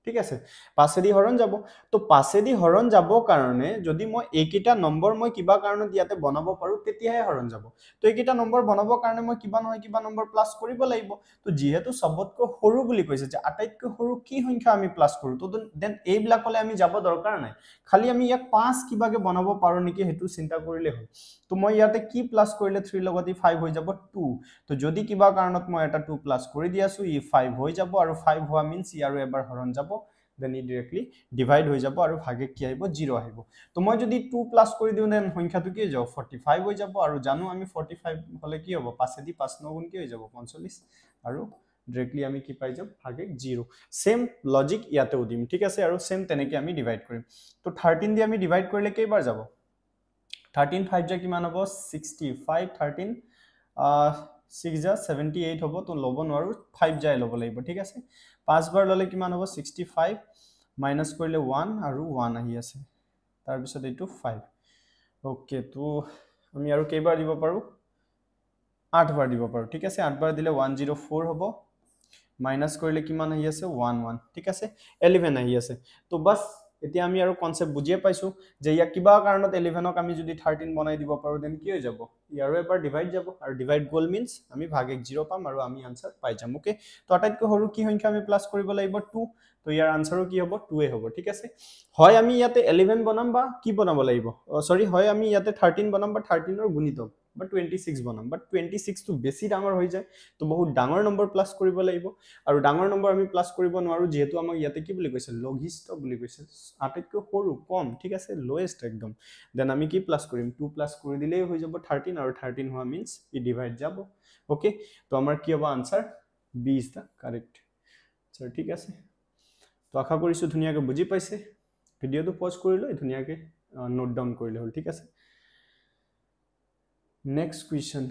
ঠিক আছে। 5 দি হৰণ যাব। তো 5 দি হৰণ যাব কাৰণে যদি মই এইকেইটা নম্বৰ মই কিবা কাৰণত ইয়াতে বনাব পাৰো, তেতিয়াহে হৰণ যাব। তো এইকেইটা নম্বৰ বনাব কাৰণে মই কিবা নহয় কিবা নম্বৰ প্লাস কৰিব লাগিব। তো যেহেতু সবতকৈ সৰু বুলি কৈছে, যে আটাইতকৈ সৰু কি সংখ্যা আমি প্লাস কৰো, তো দেন এইবিলাকলে আমি যাব দৰকাৰ নাই। খালি আমি ইয়াক 5 কিবাকে বনাব পাৰো নেকি হেতু চিন্তা কৰিলে হ'ল। তো মই ইয়াতে কি প্লাস কৰিলে 3 লগত 5 হৈ যাব, 2। তো যদি কিবা কাৰণত মই এটা 2 প্লাস কৰি দি আছো, ই 5 হৈ যাব, আৰু 5 হোৱা মিন্স ই আৰু এবাৰ হৰণ যাব, দেন ই ডাইৰেক্টলি ডিভাইড হৈ যাব, আৰু ভাগে কি আহিব, 0 আহিব। তো মই যদি 2 প্লাস কৰি দিওঁ, দেন সংখ্যাটো কি হৈ যাব, 45 হৈ যাব। আৰু জানো আমি 45 হলে কি হ'ব, 5 দি 5 9 গুণ কি হৈ যাব, 45, আৰু ডাইৰেক্টলি আমি কি পাই যাম, ভাগে 0। সেম লজিক ইয়াতেও দিম, ঠিক আছে, আৰু সেম তেনেকে আমি ডিভাইড কৰিম। তো 13 দি আমি ডিভাইড কৰিলে কেইবাৰ যাব, 13 5 যা কিমান হ'ব, 65, 13 6 যা 78 হ'ব। তো ল'ব নোৱাৰো, 5 যাই ল'ব লাগিব, ঠিক আছে। 5 বাৰ ল'লে কিমান হ'ব, 65 মাইনাস কৰিলে 1, আৰু 1 আহি আছে, তাৰ পিছত এইটো 5, ওকে। তো আমি আৰু কেইবাৰ দিব পাৰো, 8 বাৰ দিব পাৰো, ঠিক আছে। 8 বাৰ দিলে 104 হ'ব, মাইনাস কৰিলে কিমান আহি আছে, 11, ঠিক আছে, 11 আহি আছে। তো বাস এতিয়া আমি আৰু কনসেপ্ট বুজিয়ে পাইছো, যে ইয়াক কিবা কাৰণত 11ক আমি যদি 13 বনাই দিব পাৰো, দেন কি হৈ যাব, ইয়াৰো এবাৰ ডিভাইড যাব, আৰু ডিভাইড গল মিন্স আমি ভাগে 0 পাম, আৰু আমি আনসাৰ পাই যাম, ওকে। তো আটাইতকৈ সৰু কি সংখ্যা আমি প্লাস কৰিব লাগিব, 2। তো ইয়াৰ আনসারও কি হ'ব, 2 হ'ব, ঠিক আছে। হয় আমি ইয়াতে 11 বনাম বা কি বনাব লাগিব, সরি, হয় আমি ইয়াতে 13 বনাম বা 13 ৰ গুণিতক, বা 26 বনাম বাট 26 টো বেছি ডাঙৰ হৈ যায় তো বহুত ডাঙৰ নম্বৰ প্লাস কৰিব লাগিব আৰু ডাঙৰ নম্বৰ আমি প্লাস কৰিব নোৱাৰো যেহেতু আমাক ইয়াতে কি বুলি কৈছে লঘিষ্ঠ বুলি কৈছে আটাইতকৈ সৰু কম ঠিক আছে লোয়েষ্ট একদম দেন আমি কি প্লাস কৰিম 2 প্লাস কৰি দিলেই হৈ যাব 13 আৰু 13 হোৱা মিন্স ই ডিভাইড যাব ওকে তো আমাৰ কি হ'ব answer B is the correct sir ঠিক আছে তো আশা কৰিছো ধুনিয়াকৈ বুজি পাইছে ভিডিওটো পজ কৰি লৈ ধুনিয়াকৈ নোট ডাউন কৰিলে হল ঠিক আছে নেক্সট কুৱেশ্যন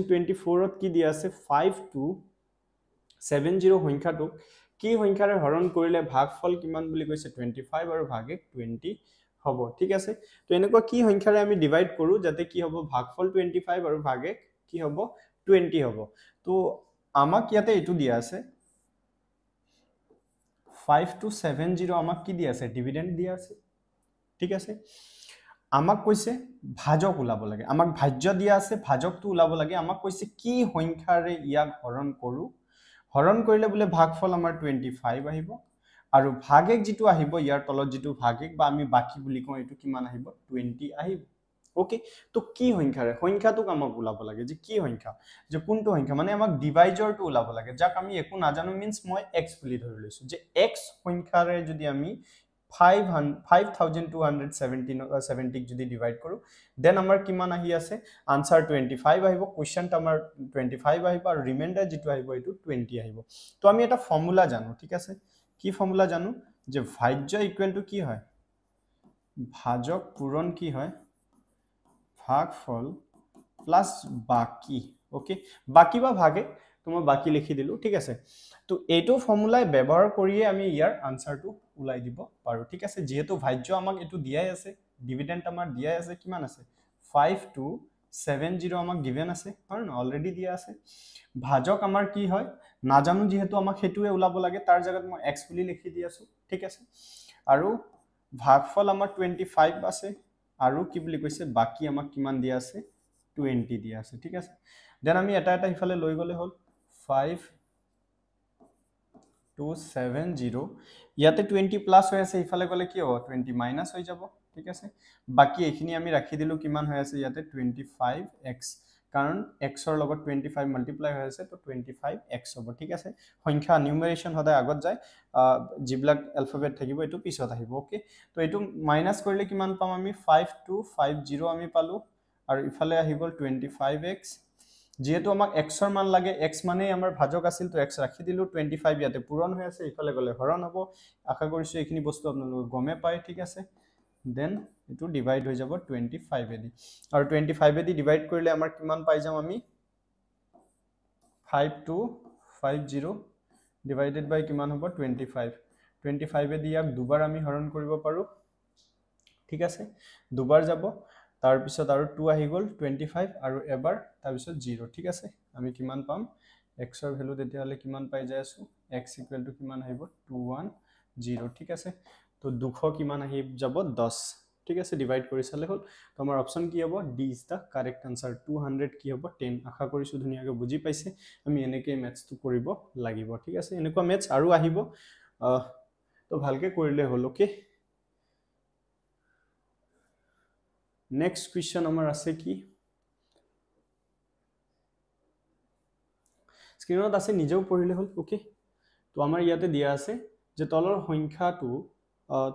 24 ত কি দিয়া আছে 5 to 70 সংখ্যাটো কি সংখ্যাৰে হৰণ কৰিলে ভাগফল কিমান বুলি কৈছে 25 আৰু ভাগে 20 হ'ব ঠিক আছে তো এনেকুৱা কি সংখ্যাৰে আমি ডিভাইড কৰো যাতে কি হ'ব ভাগফল 25 আৰু ভাগে কি হ'ব 20 হ'ব তো আমাক ইয়াতে এটো দিয়া আছে 5 to 70 আমাক কি দিয়া আছে ডিভিডেন্ড দিয়া আছে ঠিক আছে আমাক কৈছে ভাজক ওলাব লাগে আমাক ভাজ্য দিয়া আছে ভাজকটো ওলাব লাগে আমাক কৈছে কি সংখ্যাৰে ইয়াক হৰণ কৰো হৰণ কৰিলে বুলে ভাগফল আমাৰ 25 আহিব আৰু ভাগেক যেটো আহিব ইয়াৰ তলত যেটো ভাগেক বা আমি বাকি বুলি কওঁ এটো কিমান আহিব 20 আহিব ওকে তো কি সংখ্যাৰে সংখ্যাটোক আমাক ওলাব লাগে যে কি সংখ্যা যে কোনটো সংখ্যা মানে আমাক ডিভাইজৰটো ওলাব লাগে যাক আমি একো নাজানো মিন্স মই x বুলি ধৰি লৈছো যে x সংখ্যাৰে যদি আমি 5270 যদি ডিভাইড কৰো দেন আমাৰ কিমান আহি আছে আনসাৰ 25 আহিব কোৱেশ্চন আমাৰ 25 আহিব আৰু ৰিমাইন্ডাৰ যেটো আহিব এটো 20 আহিব তো আমি এটা ফৰ্মুলা জানো ঠিক আছে কি ফৰ্মুলা জানো যে ভাজ্য ইকুৱেল টু কি হয় ভাজক পূৰণ কি হয় ভাগফল প্লাস বাকি ওকে বাকি বা ভাগে তুমি বাকি লিখি দিলো ঠিক আছে তো এটো ফৰ্মুলাই ব্যৱহাৰ কৰিয়ে আমি ইয়াৰ আনসাৰটো উলাই দিব পাৰো ঠিক আছে যেহেতু ভাজ্য আমাক এটো দিয়াই আছে ডিভিডেন্ড আমাৰ দিয়াই আছে কিমান আছে 5 to 70 আমাক গিভেন আছে কাৰণ অলৰেডি দিয়া আছে ভাজক আমাৰ কি হয় নাজানো যেহেতু আমাক হেতুৱে উলাব লাগে তাৰ জায়গাত মই x বুলি লিখি দি আছো ঠিক আছে আৰু ভাগফল আমাৰ 25 আছে আৰু কি বুলি কৈছে বাকি আমাক কিমান দিয়া আছে 20 দিয়া আছে ঠিক আছে দেন আমি এটা এটা ইফালে লৈ গলে হল 5 to 70 ইয়াতে 20 প্লাস হৈ আছে ইফালে গলে কি হ'ব 20 মাইনাস হৈ যাব ঠিক আছে বাকি এখিনি আমি ৰাখি দিলো কিমান হৈ আছে ইয়াতে 25x কাৰণ x ৰ লগত 25 মাল্টিপ্লাই হৈ আছে তো 25x হ'ব ঠিক আছে সংখ্যা নিউমাৰেচন সদায় আগত যায় জিবিলাক এলফাবেট থাকিব এটো পিছত আহিব ওকে তো এটো মাইনাস কৰিলে কিমান পাম আমি 5 to 50 আমি পালো আৰু ইফালে আহি গল 25x যেহেতু আমাক x ৰ মান লাগে x মানে আমাৰ ভাজক আছিল তো x ৰাখি দিলো 25 ইয়াতে পূৰণ হৈ আছে ইফালে গলে হৰণ হ'ব আশা কৰিছো এইখিনি বস্তু আপোনালোকে গমে পায় ঠিক আছে দেন এটো ডিভাইড হৈ যাব 25 এদি আৰু 25 এদি ডিভাইড কৰিলে আমাৰ কিমান পাই যাম আমি 5 to 50 ডিভাইডেড বাই কিমান হ'ব 25 এদি ইয়াক দুবাৰ আমি হৰণ কৰিব পাৰো ঠিক আছে দুবাৰ যাব তাৰ পিছত আৰু 2 আহি গল 25 আৰু এবাৰ তাৰ পিছত 0 ঠিক আছে আমি কিমান পাম x ৰ ভ্যালু তেতিয়া হলে কিমান পাই যাই আছো x = কিমান আহিব 210 ঠিক আছে তো 200 কিমান আহি যাব 10 ঠিক আছে ডিভাইড কৰি চালে হল তো আমাৰ অপচন কি হ'ব D is the correct answer 200 কি হ'ব 10 আশা কৰিছো ধুনিয়াকৈ বুজি পাইছে আমি এনেকৈ ম্যাথছটো কৰিব লাগিব ঠিক আছে এনেকুৱা ম্যাথছ আৰু আহিব তো ভালকে কৰিলে হল ওকে নেক্সট কুৱেশ্চন আমাৰ আছে কি স্ক্ৰিনত আছে নিজেও পঢ়িলে হল ওকে তো আমাৰ ইয়াতে দিয়া আছে যে তলৰ সংখ্যাটো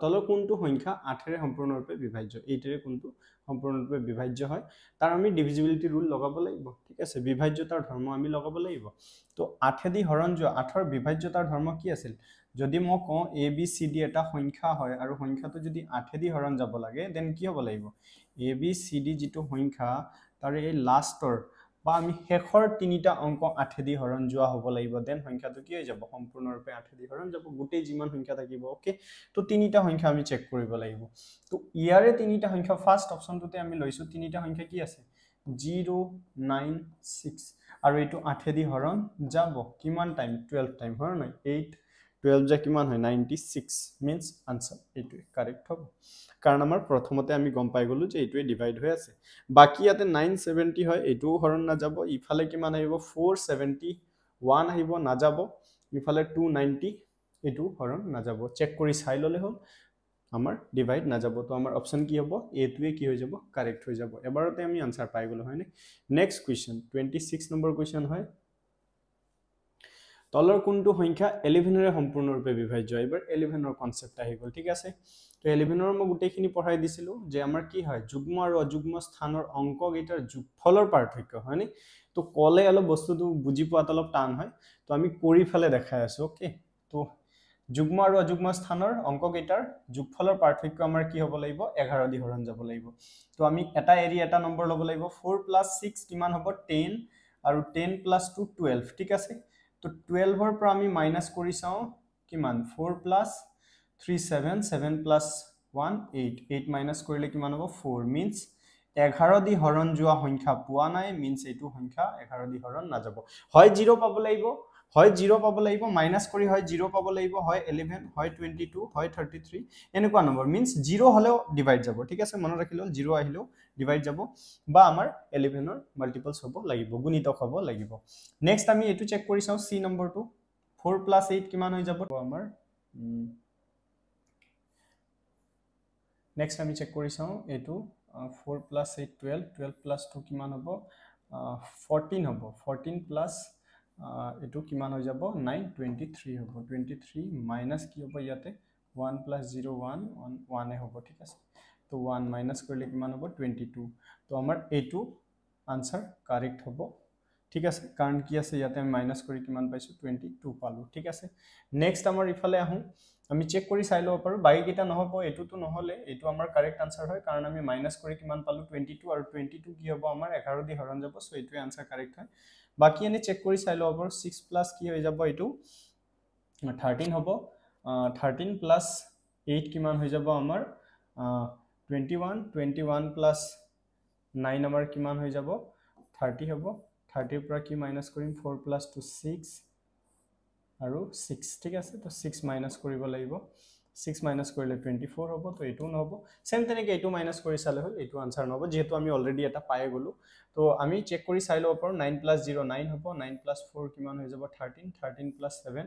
তলৰ কোনটো সংখ্যা 8 ৰে সম্পূৰ্ণৰূপে বিভাজ্য 8 ৰে কোনটো সম্পূৰ্ণৰূপে বিভাজ্য হয় তাৰ আমি ডিভিজিবিলিটি ৰুল লগাব লাগিব ঠিক আছে বিভাজ্যতাৰ ধৰ্ম আমি লগাব লাগিব তো 8 দি হৰণ যোৱা 8 ৰ বিভাজ্যতাৰ ধৰ্ম কি আছিল যদি মই কওঁ a b c d এটা সংখ্যা হয় আৰু সংখ্যাটো যদি 8 দি হৰণ যাব লাগে দেন কি হ'ব লাগিব a b c d যেটো সংখ্যা তাৰ এই লাষ্টৰ বা আমি শেষৰ তিনিটা অংক 8 দি হৰণ যোৱা হ'ব লাগিব দেন সংখ্যাটো কি হৈ যাব সম্পূৰ্ণৰূপে 8 দি হৰণ যাব গোটেই যিমান সংখ্যা থাকিব ওকে তো তিনিটা সংখ্যা আমি চেক কৰিব লাগিব তো ইয়াৰে তিনিটা সংখ্যা ফাৰ্স্ট অপচনটোতে আমি লৈছো তিনিটা সংখ্যা কি আছে 0 9 6 আৰু এটো 8 দি হৰণ যাব কিমান টাইম 12 টাইম হয় নাই 8 12 যে কিমান হয় 96 means answer এটো কারেক্ট হ'ব কাৰণ আমাৰ প্ৰথমতে আমি গম পাই গলো যে এটোৱে ডিভাইড হৈ আছে বাকি ইয়াতে 970 হয় এটো হৰণ না যাব ইফালে কিমান আহিব 471 আহিব না যাব ইফালে 290 এটো হৰণ না যাব চেক কৰি চাই ললে হল আমাৰ ডিভাইড না যাব তো আমাৰ অপচন কি হ'ব এটোৱে কি হৈ যাব কাৰেক্ট হৈ যাব এবাৰতে আমি আনসাৰ পাই গলো হয়নে নেক্সট কোৱেশ্চন 26 নম্বৰ কোৱেশ্চন হয় তলৰ কোনটো সংখ্যা 11 ৰে সম্পূৰ্ণৰূপে বিভাজ্য এবাৰ 11 ৰ কনসেপ্ট আহি গল ঠিক আছে তো 11 ৰ মই গুটেইখিনি পঢ়াই দিছিলো যে আমাৰ কি হয় যুগ্ম আৰু অযুগ্ম স্থানৰ অংক গেটাৰ যোগফলৰ পাৰ্থক্য হয়নে তো কলে অলপ বস্তুটো বুজি পোৱাত অলপ টান হয় তো আমি কৰি ফেলে দেখাই আছো ওকে তো যুগ্ম আৰু অযুগ্ম স্থানৰ অংক গেটাৰ যোগফলৰ পাৰ্থক্য আমাৰ কি হ'ব লাগিব 11 দি হৰণ যাব লাগিব তো আমি এটা এৰি এটা নম্বৰ ল'ব লাগিব 4 + 6 কিমান হ'ব 10 আৰু 10 + 2 12 ঠিক আছে তো 12 ৰ পৰা আমি মাইনাস কৰি চাও কিমান 4 + 3 7 7 + 1 8 8 মাইনাস কৰিলে কিমান হ'ব 4 মিন্স 11 দি হৰণ যোৱা সংখ্যা পোৱা নাই মিন্স এইটো সংখ্যা 11 দি হৰণ না যাব হয় 0 পাব লাগিব হয় 0 পাব লাগিব মাইনাস কৰি হয় 0 পাব লাগিব হয় 11 হয় 22 হয় 33 এনেকুৱা নম্বৰ মিন্স 0 হলেও ডিভাইড যাব ঠিক আছে মনত ৰাখিলো 0 আহিলো ডিভাইড যাব বা আমাৰ 11 ৰ মাল্টিপলস হ'ব লাগিব গুণিতক হ'ব লাগিব নেক্সট আমি এটো চেক কৰি চাও সি নম্বৰটো 4 + 8 কিমান হৈ যাব আমাৰ নেক্সট আমি চেক কৰি চাও এটো 4 + 8 12 12 + 2 কিমান হ'ব 14 হ'ব 14 প্লাস এটো কিমান হৈ যাব 9 23 হ'ব 23 মাইনাস কি হ'ব ইয়াতে 1 + 0 1 1 এ হ'ব ঠিক আছে তো 1 মাইনাস কৰিলে কিমান হ'ব 22 তো আমাৰ এটো আনসাৰ কাৰেক্ট হ'ব ঠিক আছে কাৰণ কি আছে ইয়াতে আমি মাইনাস কৰি কিমান পাইছো 22 পালো ঠিক আছে নেক্সট আমাৰ ইফালে আহো আমি চেক কৰি চাই লব পাৰো বাকি কিটা নহব এটোটো নহলে এটো আমাৰ কাৰেক্ট আনসাৰ হয় কাৰণ আমি মাইনাস কৰি কিমান পালো 22 আৰু 22 কি হ'ব আমাৰ 11 দি হৰণ যাব সো এটোৱে আনসাৰ কাৰেক্ট হয় বাকি এনে চেক কৰি চাই লব পাৰো 6 + কি হৈ যাব এটো 13 হ'ব 13 + 8 কিমান হৈ যাব আমাৰ 21 21 + 9 আমাৰ কিমান হৈ যাব 30 হ'ব 30 পৰা কি মাইনাস কৰিম 4 + 2 6 আৰু 6 ঠিক আছে তো 6 মাইনাস কৰিব লাগিব 6 মাইনাস কৰিলে 24 হ'ব তো এটো নহব সেম তেনেকে এটো মাইনাস কৰি চালে হল এটো আনসাৰ নহব যেহেতু আমি অলৰেডি এটা পায়ে গলো তো আমি চেক কৰি চাই লব পাৰো 9 + 0 9 হ'ব 9 + 4 কিমান হৈ যাব 13 13 + 7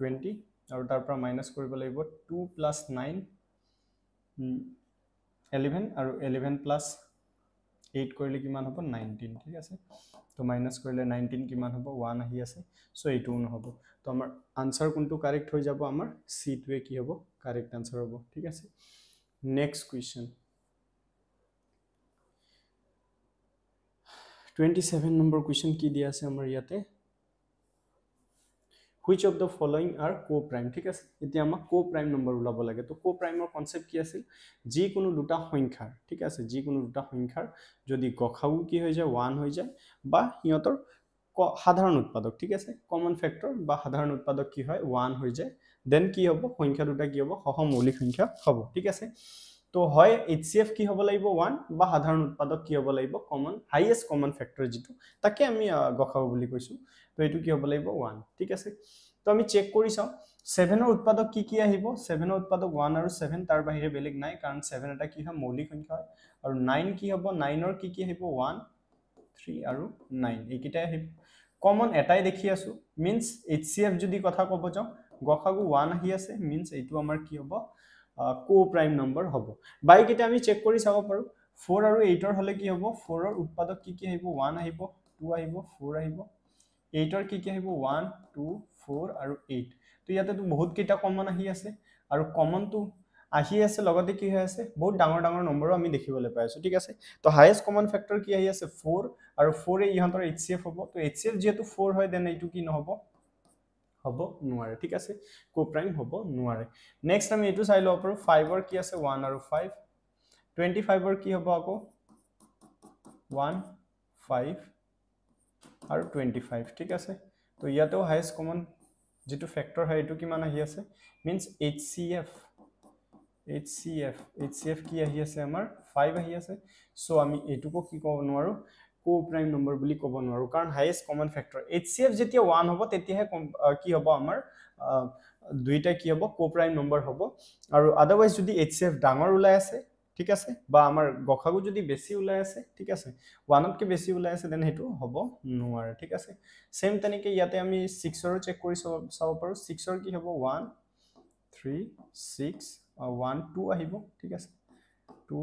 20 আৰু তাৰ পৰা মাইনাস কৰিব লাগিব 2 + 9 11 আৰু 11 + 8 কৰিলে কিমান হ'ব 19 ঠিক আছে তো মাইনাস কৰিলে 19 কিমান হ'ব 1 আহি আছে সো এইটো নহব তো আমাৰ আনসাৰ কোনটো কাৰেক্ট হৈ যাব আমাৰ সি টোৱে কি হ'ব কাৰেক্ট আনসাৰ হ'ব ঠিক আছে নেক্সট কোৱেশ্চন 27 নম্বৰ কোৱেশ্চন কি দিয়া আছে আমাৰ ইয়াতে which of the following are co-prime ঠিক আছে এতিয়া আমাক co-prime নম্বৰ উলাব লাগে তো co-primeৰ কনসেপ্ট কি আছিল যি কোনো দুটা সংখ্যাৰ ঠিক আছে যি কোনো দুটা সংখ্যাৰ যদি গসাগু কি হৈ যায় 1 হৈ যায় বা হিয়তৰ সাধাৰণ উৎপাদক ঠিক আছে কমন ফ্যাক্টৰ বা সাধাৰণ উৎপাদক কি হয় 1 হৈ যায় দেন কি হ'ব সংখ্যা দুটা কি হ'ব সহমৌলিক সংখ্যা হ'ব ঠিক আছে তো হয় HCF কি হ'ব লাগিব 1 বা সাধাৰণ উৎপাদক কি হ'ব লাগিব কমন হাইয়েস্ট কমন ফ্যাক্টৰ যেটো তাকে আমি গসাগু বুলি কৈছো তো এটো কি হ'ব লাগিব 1 ঠিক আছে তো আমি চেক কৰি চাও 7 ৰ উৎপাদক কি আহিব 7 ৰ উৎপাদক 1 আৰু 7 তাৰ বাহিৰে বেলেগ নাই কাৰণ 7 এটা কি হয় মৌলিক সংখ্যা হয় আৰু 9 কি হ'ব 9 ৰ কি আহিব 1 3 আৰু 9 এইকিটা আহিব কমন এটাই দেখি আছো মিন্স HCF যদি কথা কব যাও গসাগু 1 আহি আছে মিন্স এইটো আমাৰ কি হ'ব co-prime নম্বৰ হ'ব বাকি কিটা আমি চেক কৰি চাব পাৰো 4 আৰু 8 ৰ হলে কি হ'ব 4 ৰ উৎপাদক কি আহিব 1 আহিব 2 আহিব 4 আহিব 8 ৰ কি আহিব 1 2 4 আৰু 8 তো ইয়াতে তো বহুত কিটা কমন আহি আছে আৰু কমন তো আহি আছে লগতে কি হৈ আছে বহুত ডাঙৰ ডাঙৰ নম্বৰো আমি দেখিবলৈ পাই আছো ঠিক আছে তো হাইয়েস্ট কমন ফ্যাক্টৰ কি আহি আছে 4 আৰু 4 এ ইহঁতৰ HCF হ'ব তো HCF যেহেতু 4 হয় দেন এইটো কি নহব হ'ব নোৱাৰে ঠিক আছে co-prime হ'ব নোৱাৰে নেক্সট আমি এটো চাই লও পাৰো 5 ৰ কি আছে 1 আৰু 5 25 ৰ কি হ'ব আকৌ 1 5 আৰু 25 ঠিক আছে তো ইয়াতেও হাইয়েস্ট কমন যেটো ফ্যাক্টৰ হয় এটো কিমান আহি আছে মিন্স HCF কি আহি আছে আমাৰ 5 আহি আছে সো আমি এটুকো কি ক'ব নোৱাৰো co-prime নম্বৰ বুলি ক'ব নোৱাৰো কাৰণ হাইয়েস্ট কমন ফ্যাক্টৰ HCF যেতিয়া 1 হ'ব তেতিয়াহে কি হ'ব আমাৰ দুইটা কি হ'ব co-prime নম্বৰ হ'ব আৰু আদাৰৱাইজ যদি HCF ডাঙৰ ওলাই আছে ঠিক আছে বা আমাৰ গসাগু যদি বেছি ওলাই আছে ঠিক আছে 1 তকৈ বেছি ওলাই আছে দেন হেতু হ'ব নোৱাৰে ঠিক আছে সেম তেনেকে ইয়াতে আমি 6 ৰ চেক কৰি চাব পাৰো 6 ৰ কি হ'ব 1 3 6 1 2 আহিব ঠিক আছে 2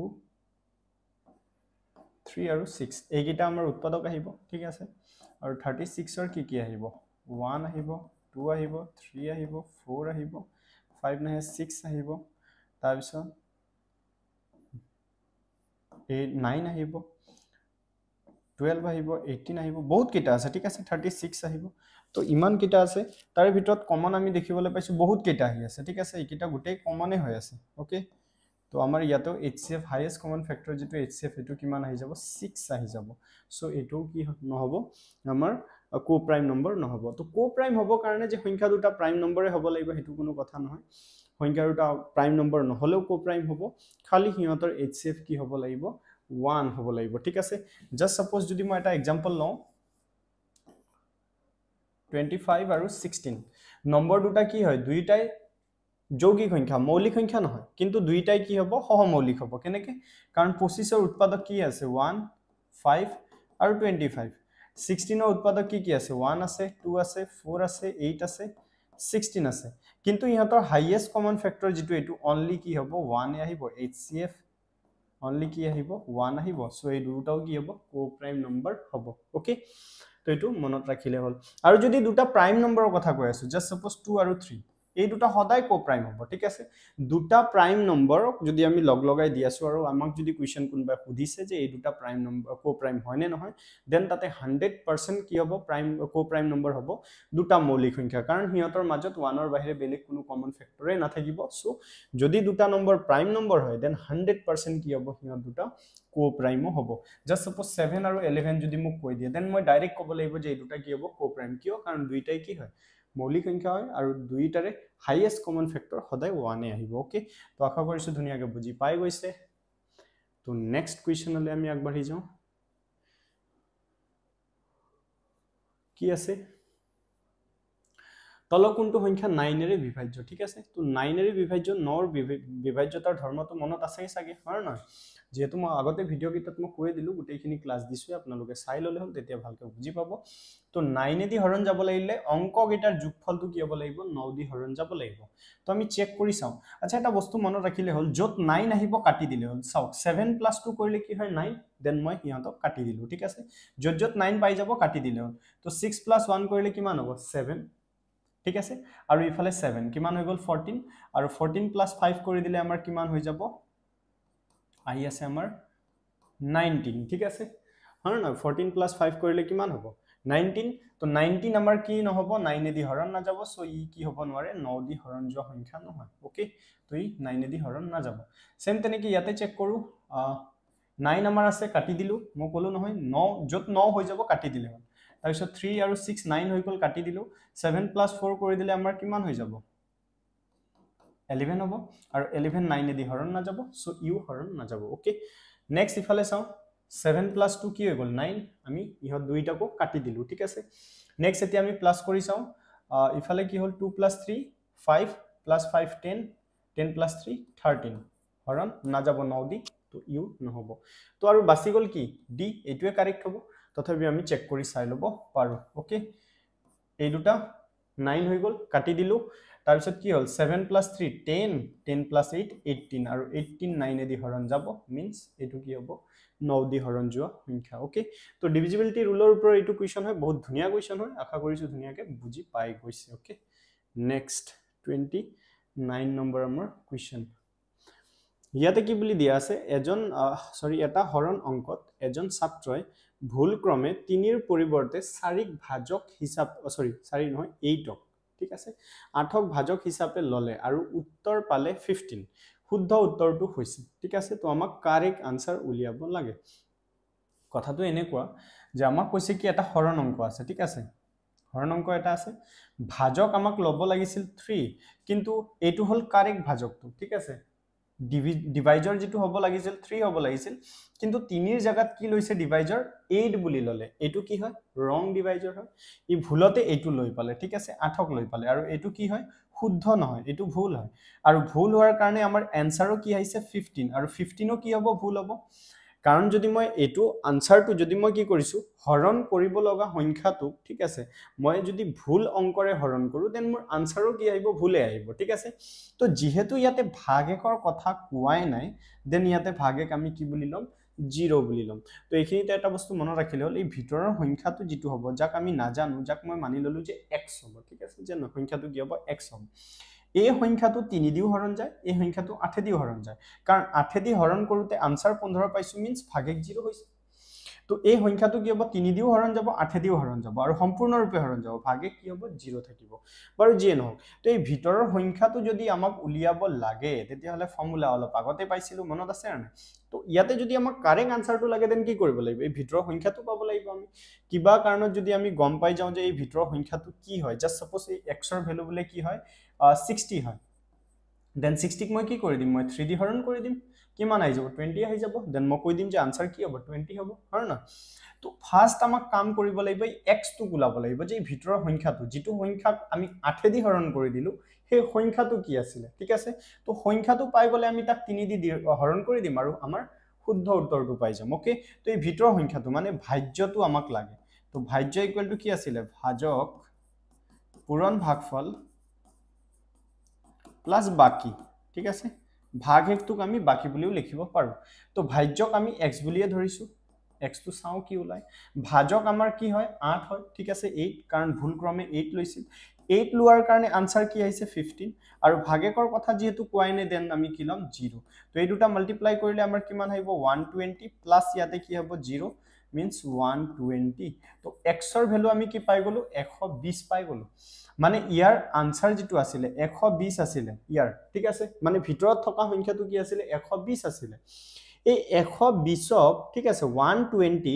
3 আৰু 6 এইকেইটা আমাৰ উৎপাদক আহিব ঠিক আছে আৰু 36 ৰ কি আহিব 1 আহিব 2 আহিব 3 আহিব 4 আহিব 5 নাহে 6 আহিব তাৰ পিছত 9 আহিব 12 আহিব 18 আহিব বহুত কেইটা আছে ঠিক আছে 36 আহিব তো ইমান কেইটা আছে তাৰ ভিতৰত কমন আমি দেখিবলৈ পাইছো বহুত কেইটা আহি আছে ঠিক আছে এইকেইটা গোটেই কমনে হৈ আছে ওকে তো আমাৰ ইয়াতো HCF হাইয়েষ্ট কমন ফ্যাক্টৰ যেটো HCF এটো কিমান আহি যাব 6 আহি যাব সো এটো কি নহব আমাৰ কো প্ৰাইম নম্বৰ নহব তো কো প্ৰাইম হ'ব কাৰণে যে সংখ্যা দুটা প্ৰাইম নম্বৰে হ'ব লাগিব হেতু কোনো কথা নহয় সংখ্যা দুটা প্ৰাইম নম্বৰ নহলেও কো প্ৰাইম হ'ব খালি হিহঁতৰ HCF কি হ'ব লাগিব 1 হ'ব লাগিব ঠিক আছে জাস্ট সাপোজ যদি মই এটা एग्जांपल লওঁ 25 আৰু 16 নম্বৰ দুটা কি হয় দুইটাই যৌগিক সংখ্যা মৌলিক সংখ্যা নহয় কিন্তু দুইটাই কি হ'ব সহমৌলিক হ'ব কেনেকে কাৰণ 25 ৰ উৎপাদক কি আছে 1 5 আৰু 25 16 ৰ উৎপাদক কি আছে 1 আছে 2 আছে 4 আছে 8 আছে 16 আছে কিন্তু ইহঁতৰ হাইয়েষ্ট কমন ফ্যাক্টৰ যেটো এটো অনলি কি হ'ব 1 এ আহিব HCF অনলি কি আহিব 1 আহিব সো এই দুটাও কি হ'ব কো প্ৰাইম নম্বৰ হ'ব ওকে তো এটো মনত ৰাখিলে হল আৰু যদি দুটা প্ৰাইম নম্বৰৰ কথা কৈ আছো জাস্ট সাপোজ 2 আৰু 3 এই দুটা সদায় কো প্ৰাইম হ'ব ঠিক আছে দুটা প্ৰাইম নম্বৰক যদি আমি লগ লগাই দি আছো আৰু আমাক যদি কোৱেশ্চন কোনবা সুধিছে যে এই দুটা প্ৰাইম নম্বৰ কো প্ৰাইম হয় নে নহয় দেন তাতে 100% কি হ'ব প্ৰাইম কো প্ৰাইম নম্বৰ হ'ব দুটা মৌলিক সংখ্যা কাৰণ হিহঁতৰ মাজত 1 ৰ বাহিৰে বেলেগ কোনো কমন ফ্যাক্টৰে নাথাকিব সো যদি দুটা নম্বৰ প্ৰাইম নম্বৰ হয় দেন 100% কি হ'ব হিহঁত দুটা কো প্ৰাইমো হ'ব জাস্ট সাপোজ 7 আৰু 11 যদি মোক কৈ দিয়ে দেন মই ডাইৰেক্ট ক'ব লাগিব যে এই দুটা কি হ'ব কো প্ৰাইম কিয় কাৰণ দুইটাই কি হয় মৌলিক সংখ্যা হয় আৰু দুইটাৰে হাইয়েষ্ট কমন ফ্যাক্টৰ সদায় 1 এ আহিব ওকে তো আশা কৰিছো ধুনিয়াকে বুজি পাই গৈছে তো নেক্সট কোৱেশ্চনলৈ আমি আগবাঢ়ি যাওঁ কি আছে তল কোনটো সংখ্যা 9 এৰে বিভাজ্য ঠিক আছে তো 9 এৰে বিভাজ্য 9 ৰ বিভাজ্যতাৰ ধৰ্মটো মনত আছে চাগে হয় নহয় যেহেতু মই আগতে ভিডিও কিটাত মই কৈ দিলো গোটেইখিনি ক্লাস দিছো আপোনালোকে চাই ললে হল তেতিয়া ভালকে বুজি পাব তো 9 এদি হৰণ যাব লাগিলে অংক গিটাৰ যোগফলটো কি হ'ব লাগিব 9 দি হৰণ যাব লাগিব তো আমি চেক কৰি চাও আচ্ছা এটা বস্তু মনত ৰাখিলে হল যত 9 আহিব কাটি দিলে হল চাও 7 + 2 কৰিলে কি হয় 9 দেন মই হিহঁতক কাটি দিলো ঠিক আছে যত 9 পাই যাব কাটি দিলে হল তো 6 + 1 কৰিলে কিমান হ'ব 7 ঠিক আছে আৰু ইফালে 7 কিমান হৈ গল 14 আৰু 14 + 5 কৰি দিলে আমাৰ কিমান হৈ যাব আহি আছে আমাৰ 19 ঠিক আছে হয় না 14 + 5 কৰিলে কিমান হ'ব 19 তো 19 আমাৰ কি নহব 9 এদি হৰণ না যাব সো ই কি হ'ব নোৱাৰে 9 দি হৰণ যোৱা সংখ্যা নহয় ওকে তো ই 9 এদি হৰণ না যাব সেম তেনেকে ইয়াতে চেক কৰো 9 আমাৰ আছে কাটি দিলো মই কলো নহয় 9 যত 9 হৈ যাব কাটি দিলে হ'ল তাৰপিছত 3 আৰু 6 9 হৈ গল কাটি দিলো 7 + 4 কৰি দিলে আমাৰ কিমান হৈ যাব 11 হ'ব আৰু 11 9 এদি হৰণ না যাব সো ইউ হৰণ না যাব ওকে নেক্সট ইফালে চাও 7 + 2 কি হৈ গল 9 আমি ইহত দুইটাকো কাটি দিলো ঠিক আছে নেক্সট এতিয়া আমি প্লাস কৰি চাও ইফালে কি হল 2 + 3 5 + 5 10 10 + 3 13 হৰণ না যাব 9 দি তো ইউ নহব তো আৰু বাছি গল কি ডি এটোৱে কাৰেক্ট হ'ব তথাপি আমি চেক কৰি চাই লব পাৰো ওকে এই দুটা 9 হৈ গল কাটি দিলো তাৰপিছত কি হল 7 + 3 10 10 + 8 18 আৰু 18 9 এদি হৰণ যাব মিন্স এটো কি হ'ব 9 দি হৰণ যোৱা সংখ্যা ওকে তো ডিভিজিবিলিটি ৰুলৰ ওপৰত এটো কোৱেশ্চন হয় বহুত ধুনিয়া কোৱেশ্চন হয় আশা কৰিছো ধুনিয়াকে বুজি পাই গৈছে ওকে নেক্সট 29 নম্বৰ আমাৰ কোৱেশ্চন ইয়াতে কি বুলি দিয়া আছে এজন এটা হৰণ অংকত এজন ছাত্ৰই ভুল ক্ৰমে 3 ৰ পৰিৱৰ্তে 4ক ভাজক হিচাপ 4 নহয় 8ক ঠিক আছে 8ক ভাজক হিচাপে ললে আৰু উত্তৰ পালে 15 শুদ্ধ উত্তৰটো হৈছে ঠিক আছে তো আমাক কাৰেক্ট আনসাৰ উলিয়াব লাগে কথাটো এনেকুৱা যে আমাক কৈছে কি এটা হৰণ অংক আছে ঠিক আছে হৰণ অংক এটা আছে ভাজক আমাক লব লাগিছিল 3 কিন্তু এটো হল কাৰেক্ট ভাজকটো ঠিক আছে ডিভাইজৰ যেটো হ'ব লাগিছিল 3 হ'ব লাগিছিল কিন্তু 3 ৰ জায়গাত কি লৈছে ডিভাইজৰ 8 বুলি ললে এটো কি হয় ৰং ডিভাইজৰ হয় ই ভুলতে এটো লৈ পালে ঠিক আছে 8ক লৈ পালে আৰু এটো কি হয় শুদ্ধ নহয় এটো ভুল হয় আৰু ভুল হোৱাৰ কাৰণে আমাৰ এনসাৰও কি আহিছে 15 আৰু 15ও কি হ'ব ভুল হ'ব কাৰণ যদি মই এইটো আনসাৰটো যদি মই কি কৰিছো হৰণ কৰিব লগা সংখ্যাটো ঠিক আছে মই যদি ভুল অংকৰে হৰণ কৰো দেন মোৰ আনসাৰো কি আহিব ভুলে আহিব ঠিক আছে তো যেহেতু ইয়াতে ভাগেকৰ কথা কোৱাই নাই দেন ইয়াতে ভাগেক আমি কি বুলি লম 0 বুলি লম তো এইখিনিতে এটা বস্তু মনত ৰাখিলে হল এই ভিতৰৰ সংখ্যাটো যেটো হ'ব যাক আমি নাজানো যাক মই মানি ললো যে x হ'ব ঠিক আছে যে সংখ্যাটো কি হ'ব x হ'ব এই সংখ্যাটো 3 দিও হৰণ যায় এই সংখ্যাটো 8 দিও হৰণ যায় কাৰণ 8 দি হৰণ কৰোতে আনসাৰ 15 পাইছো মিন্স ভাগেক 0 হৈছে তো এই সংখ্যাটো কি হ'ব 3 দিও হৰণ যাব 8 দিও হৰণ যাব আৰু সম্পূৰ্ণৰূপে হৰণ যাব ভাগেক কি হ'ব 0 থাকিব বাৰু যিয়ে নহওক তো এই ভিতৰৰ সংখ্যাটো যদি আমাক উলিয়াব লাগে তেতিয়া হলে ফৰ্মুলা অলপ আগতে পাইছিলো মনত আছে না তো ইয়াতে যদি আমাক কারেক্ট আনসাৰটো লাগে দেন কি কৰিব লাগিব এই ভিতৰৰ সংখ্যাটো পাব লাগিব আমি কিবা কাৰণত যদি আমি গম পাই যাও যে এই ভিতৰৰ সংখ্যাটো কি হয় জাস্ট সাপোজ এই x ৰ ভ্যালু বলে কি হয় 60 হয় দেন 60 ক মই কি কৰি দিম মই 3 দি হৰণ কৰি দিম কিমান আহি যাব 20 আহি যাব দেন মই কৈ দিম যে আনসাৰ কি হ'ব 20 হ'ব হয় না তো ফাৰ্স্ট আমাক কাম কৰিব লাগিব এই x টো গুলাব লাগিব যে ভিতৰৰ সংখ্যাটো যেটো সংখ্যাক আমি 8 দি হৰণ কৰি দিলো সেই সংখ্যাটো কি আছিল ঠিক আছে তো সংখ্যাটো পাই গলে আমি তাক 3 দি হৰণ কৰি দিম আৰু আমাৰ শুদ্ধ উত্তৰটো পাই যাম ওকে তো এই ভিতৰৰ সংখ্যাটো মানে ভাজ্যটো আমাক লাগে তো ভাজ্য ইকুৱেল টু কি আছিল ভাজক পূৰণ ভাগফল প্লাস বাকি ঠিক আছে ভাগহেকটোক আমি বাকি বুলিও লিখিব পাৰো তো ভাজ্যক আমি x বুলিয়ে ধৰিছো x টো চাও কি ওলাই ভাজক আমাৰ কি হয় 8 হয় ঠিক আছে 8 কাৰণ ভুল ক্ৰমে 8 লৈছিল 8 লোৱাৰ কাৰণে আনসাৰ কি আহিছে 15 আৰু ভাগেকৰ কথা যেহেতু কোৱাই নাই দেন আমি কি লম 0 তো এই দুটা মাল্টিপ্লাই কৰিলে আমাৰ কিমান আহিব 120 প্লাস ইয়াতে কি হ'ব 0 means 120 তো x ৰ ভ্যালু আমি কি পাই গলো 120 পাই গলো মানে ইয়াৰ আনসাৰ যেটো আছিল 120 আছিল ইয়াৰ ঠিক আছে মানে ভিতৰত থকা সংখ্যাটো কি আছিল 120 আছিল এই 120ক ঠিক আছে 120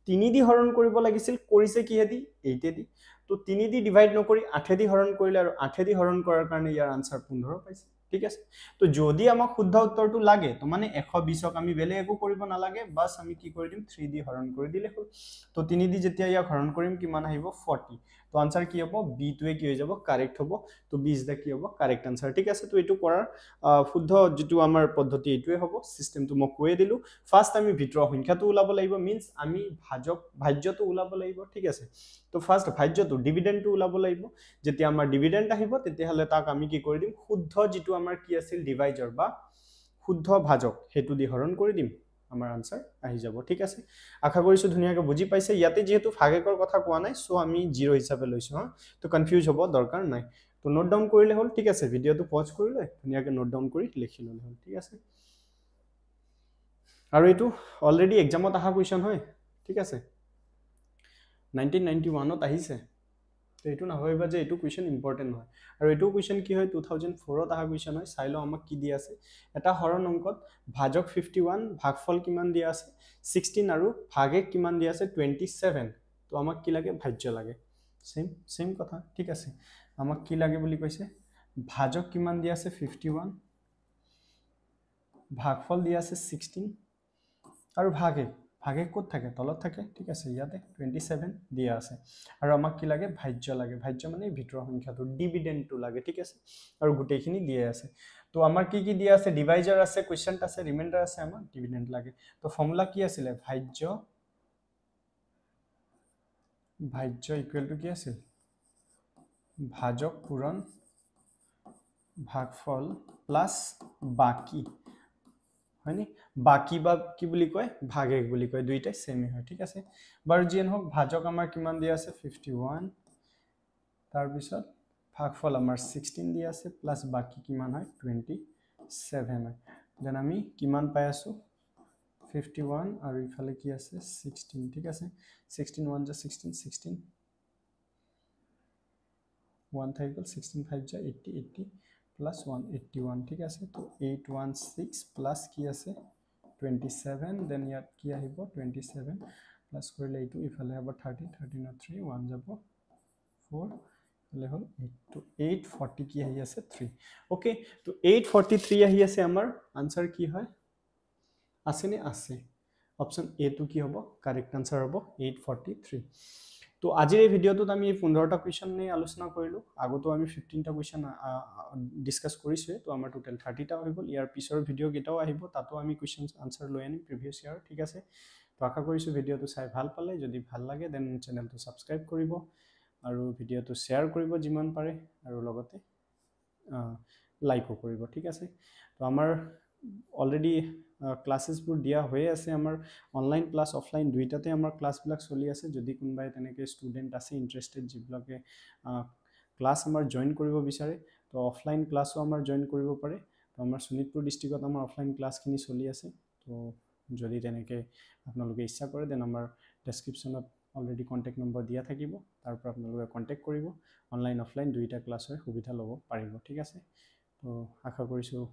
3 দি হৰণ কৰিব লাগিছিল কৰিছে কিহেদি 8 দি তো 3 দি ডিভাইড নকৰি 8 দি হৰণ কৰিলে আৰু 8 দি হৰণ কৰাৰ কাৰণে ইয়াৰ আনসাৰ 15 পাইছে ঠিক আছে তো যদি আমাক শুদ্ধ উত্তৰটো লাগে তো মানে 120ক আমি বেলে একো কৰিব নালাগে বাস আমি কি কৰি দিম 3 দি হৰণ কৰি দিলে হল তো 3 দি যেতিয়া ইয়াক হৰণ কৰিম কিমান আহিব 40 তো আনসাৰ কি হ'ব বি টোৱে কি হৈ যাব কারেক্ট হ'ব তো বি ইজ দা কি হ'ব কারেক্ট আনসাৰ ঠিক আছে তো এটো কৰাৰ শুদ্ধ যেটো আমাৰ পদ্ধতি এটোৱে হ'ব সিস্টেমটো মই কৈয়ে দিলো ফাৰ্স্ট আমি ভিতৰৰ সংখ্যাটো উলাব লাগিব মিন্স আমি ভাজ্যটো উলাব লাগিব ঠিক আছে তো ফাৰ্স্ট ভাজ্যটো ডিভিডেন্ডটো উলাব লাগিব যেতিয়া আমাৰ ডিভিডেন্ড আহিব তেতিয়া হলে তাক আমি কি কৰি দিম শুদ্ধ যেটো আমাৰ কি আছিল ডিভাইজাৰ বা শুদ্ধ ভাজক হেতু দি হৰণ কৰি দিম আমাৰ আনসাৰ আহি যাব ঠিক আছে আশা কৰিছো ধুনিয়াকৈ বুজি পাইছে ইয়াতে যেহেতু ভাগেকৰ কথা কোৱা নাই সো আমি 0 হিচাপে লৈছো হা তো কনফিউজ হ'ব দৰকাৰ নাই তো নোট ডাউন কৰিলে হল ঠিক আছে ভিডিওটো পজ কৰিলে ধুনিয়াকৈ নোট ডাউন কৰি লিখি ললে হল ঠিক আছে আৰু এটো অলৰেডি এক্সামত আহা কোৱেশ্চন হয় ঠিক আছে 1991 ত আহিছে তো এটো না হয়বা যে এটো কোৱেশ্চন ইম্পৰ্টেন্ট হয় আৰু এটো কোৱেশ্চন কি হয় 2004 ত আহা কোৱেশ্চন হয় চাইলো আমাক কি দিয়া আছে এটা হৰণ অংকত ভাজক 51 ভাগফল কিমান দিয়া আছে 16 আৰু ভাগেক কিমান দিয়া আছে 27 তো আমাক কি লাগে ভাজ্য লাগে সেম কথা ঠিক আছে আমাক কি লাগে বুলি কৈছে ভাজক কিমান দিয়া আছে 51 ভাগফল দিয়া আছে 16 আৰু ভাগেক ক'ত থাকে তলত থাকে ঠিক আছে ইয়াতে 27 দিয়া আছে আৰু আমাক কি লাগে ভাজ্য মানে ভিতৰৰ সংখ্যাটো ডিভিডেন্ডটো লাগে ঠিক আছে আৰু গুটেইখিনি দিয়া আছে তো আমাৰ কি দিয়া আছে ডিভাইজাৰ আছে কোৱেশ্চন আছে ৰিমাইন্ডাৰ আছে আমাৰ ডিভিডেন্ড লাগে তো ফৰ্মুলা কি আছিল ভাজ্য ইকুৱেল টু কি আছিল ভাজক পূৰণ ভাগফল প্লাস বাকি হয়নি বাকি বা কি বুলি কয় ভাগেক বুলি কয় দুইটাই সেমই হয় ঠিক আছে বাৰু জিন হক ভাজক আমাৰ কিমান দিয়া আছে 51 তাৰ পিছত ভাগফল আমাৰ 16 দিয়া আছে প্লাস বাকি কিমান হয় 27 হয় দেন আমি কিমান পাই আছো 51 আৰু ইফালে কি আছে 16 ঠিক আছে 16 1 যা 16 1 থাকি গল 16 5 যা 80 plus 181 ঠিক আছে তো 816 plus কি আছে 27 then ইয়াত কি আহিব 27 plus কৰিলে এইটো ইফালে হ'ব 30 13 ত 3 1 যাব 4 হলে হল 8 তো 840 কি আহি আছে 3 ওকে তো 843 আহি আছে আমাৰ আনসাৰ কি হয় আছে নে আছে অপচন এ টু কি হ'ব কারেক্ট আনসাৰ হ'ব 843 তো আজিৰ এই ভিডিঅ'টোত আমি 15টা কুৱেশ্যন নিয়ে আলোচনা কৰিলোঁ আগতো আমি 15টা কুৱেশ্যন ডিছকাছ কৰিছোঁৱে তো আমাৰ টোটেল 30টা হৈ গ'ল ইয়াৰ পিছৰ ভিডিঅ' কেইটাও আহিব তাতো আমি কুৱেশ্যন আনচাৰ লৈ আনিম প্ৰিভিয়াছ ইয়াৰ ঠিক আছে তো আশা কৰিছোঁ ভিডিঅ'টো চাই ভাল পালে যদি ভাল লাগে দেন চেনেলটো ছাবস্ক্ৰাইব কৰিব আৰু ভিডিঅ'টো শ্বেয়াৰ কৰিব যিমান পাৰে আৰু লগতে লাইকো কৰিব ঠিক আছে তো আমাৰ অলৰেডি ক্লাसेছবোৰ দিয়া হৈয়ে আছে আমাৰ অনলাইন ক্লাছ অফলাইন দুইটাতে আমাৰ ক্লাছবিলাক চলি আছে যদি কোনোবাই তেনেকৈ ষ্টুডেণ্ট আছে ইণ্টাৰেষ্টেড যিবিলাকে ক্লাছ আমাৰ জইন কৰিব বিচাৰে তো অফলাইন ক্লাছো আমাৰ জইন কৰিব পাৰে তো আমাৰ শোণিতপুৰ ডিষ্ট্ৰিক্টত আমাৰ অফলাইন ক্লাছখিনি চলি আছে তো যদি তেনেকৈ আপোনালোকে ইচ্ছা কৰে দেন আমাৰ ডেছক্ৰিপশ্যনত অলৰেডি কণ্টেক্ট নম্বৰ দিয়া থাকিব তাৰ পৰা আপোনালোকে কণ্টেক্ট কৰিব অনলাইন অফলাইন দুইটা ক্লাছৰ সুবিধা ল'ব পাৰিব ঠিক আছে তো আশা কৰিছোঁ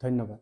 ধন্যবাদ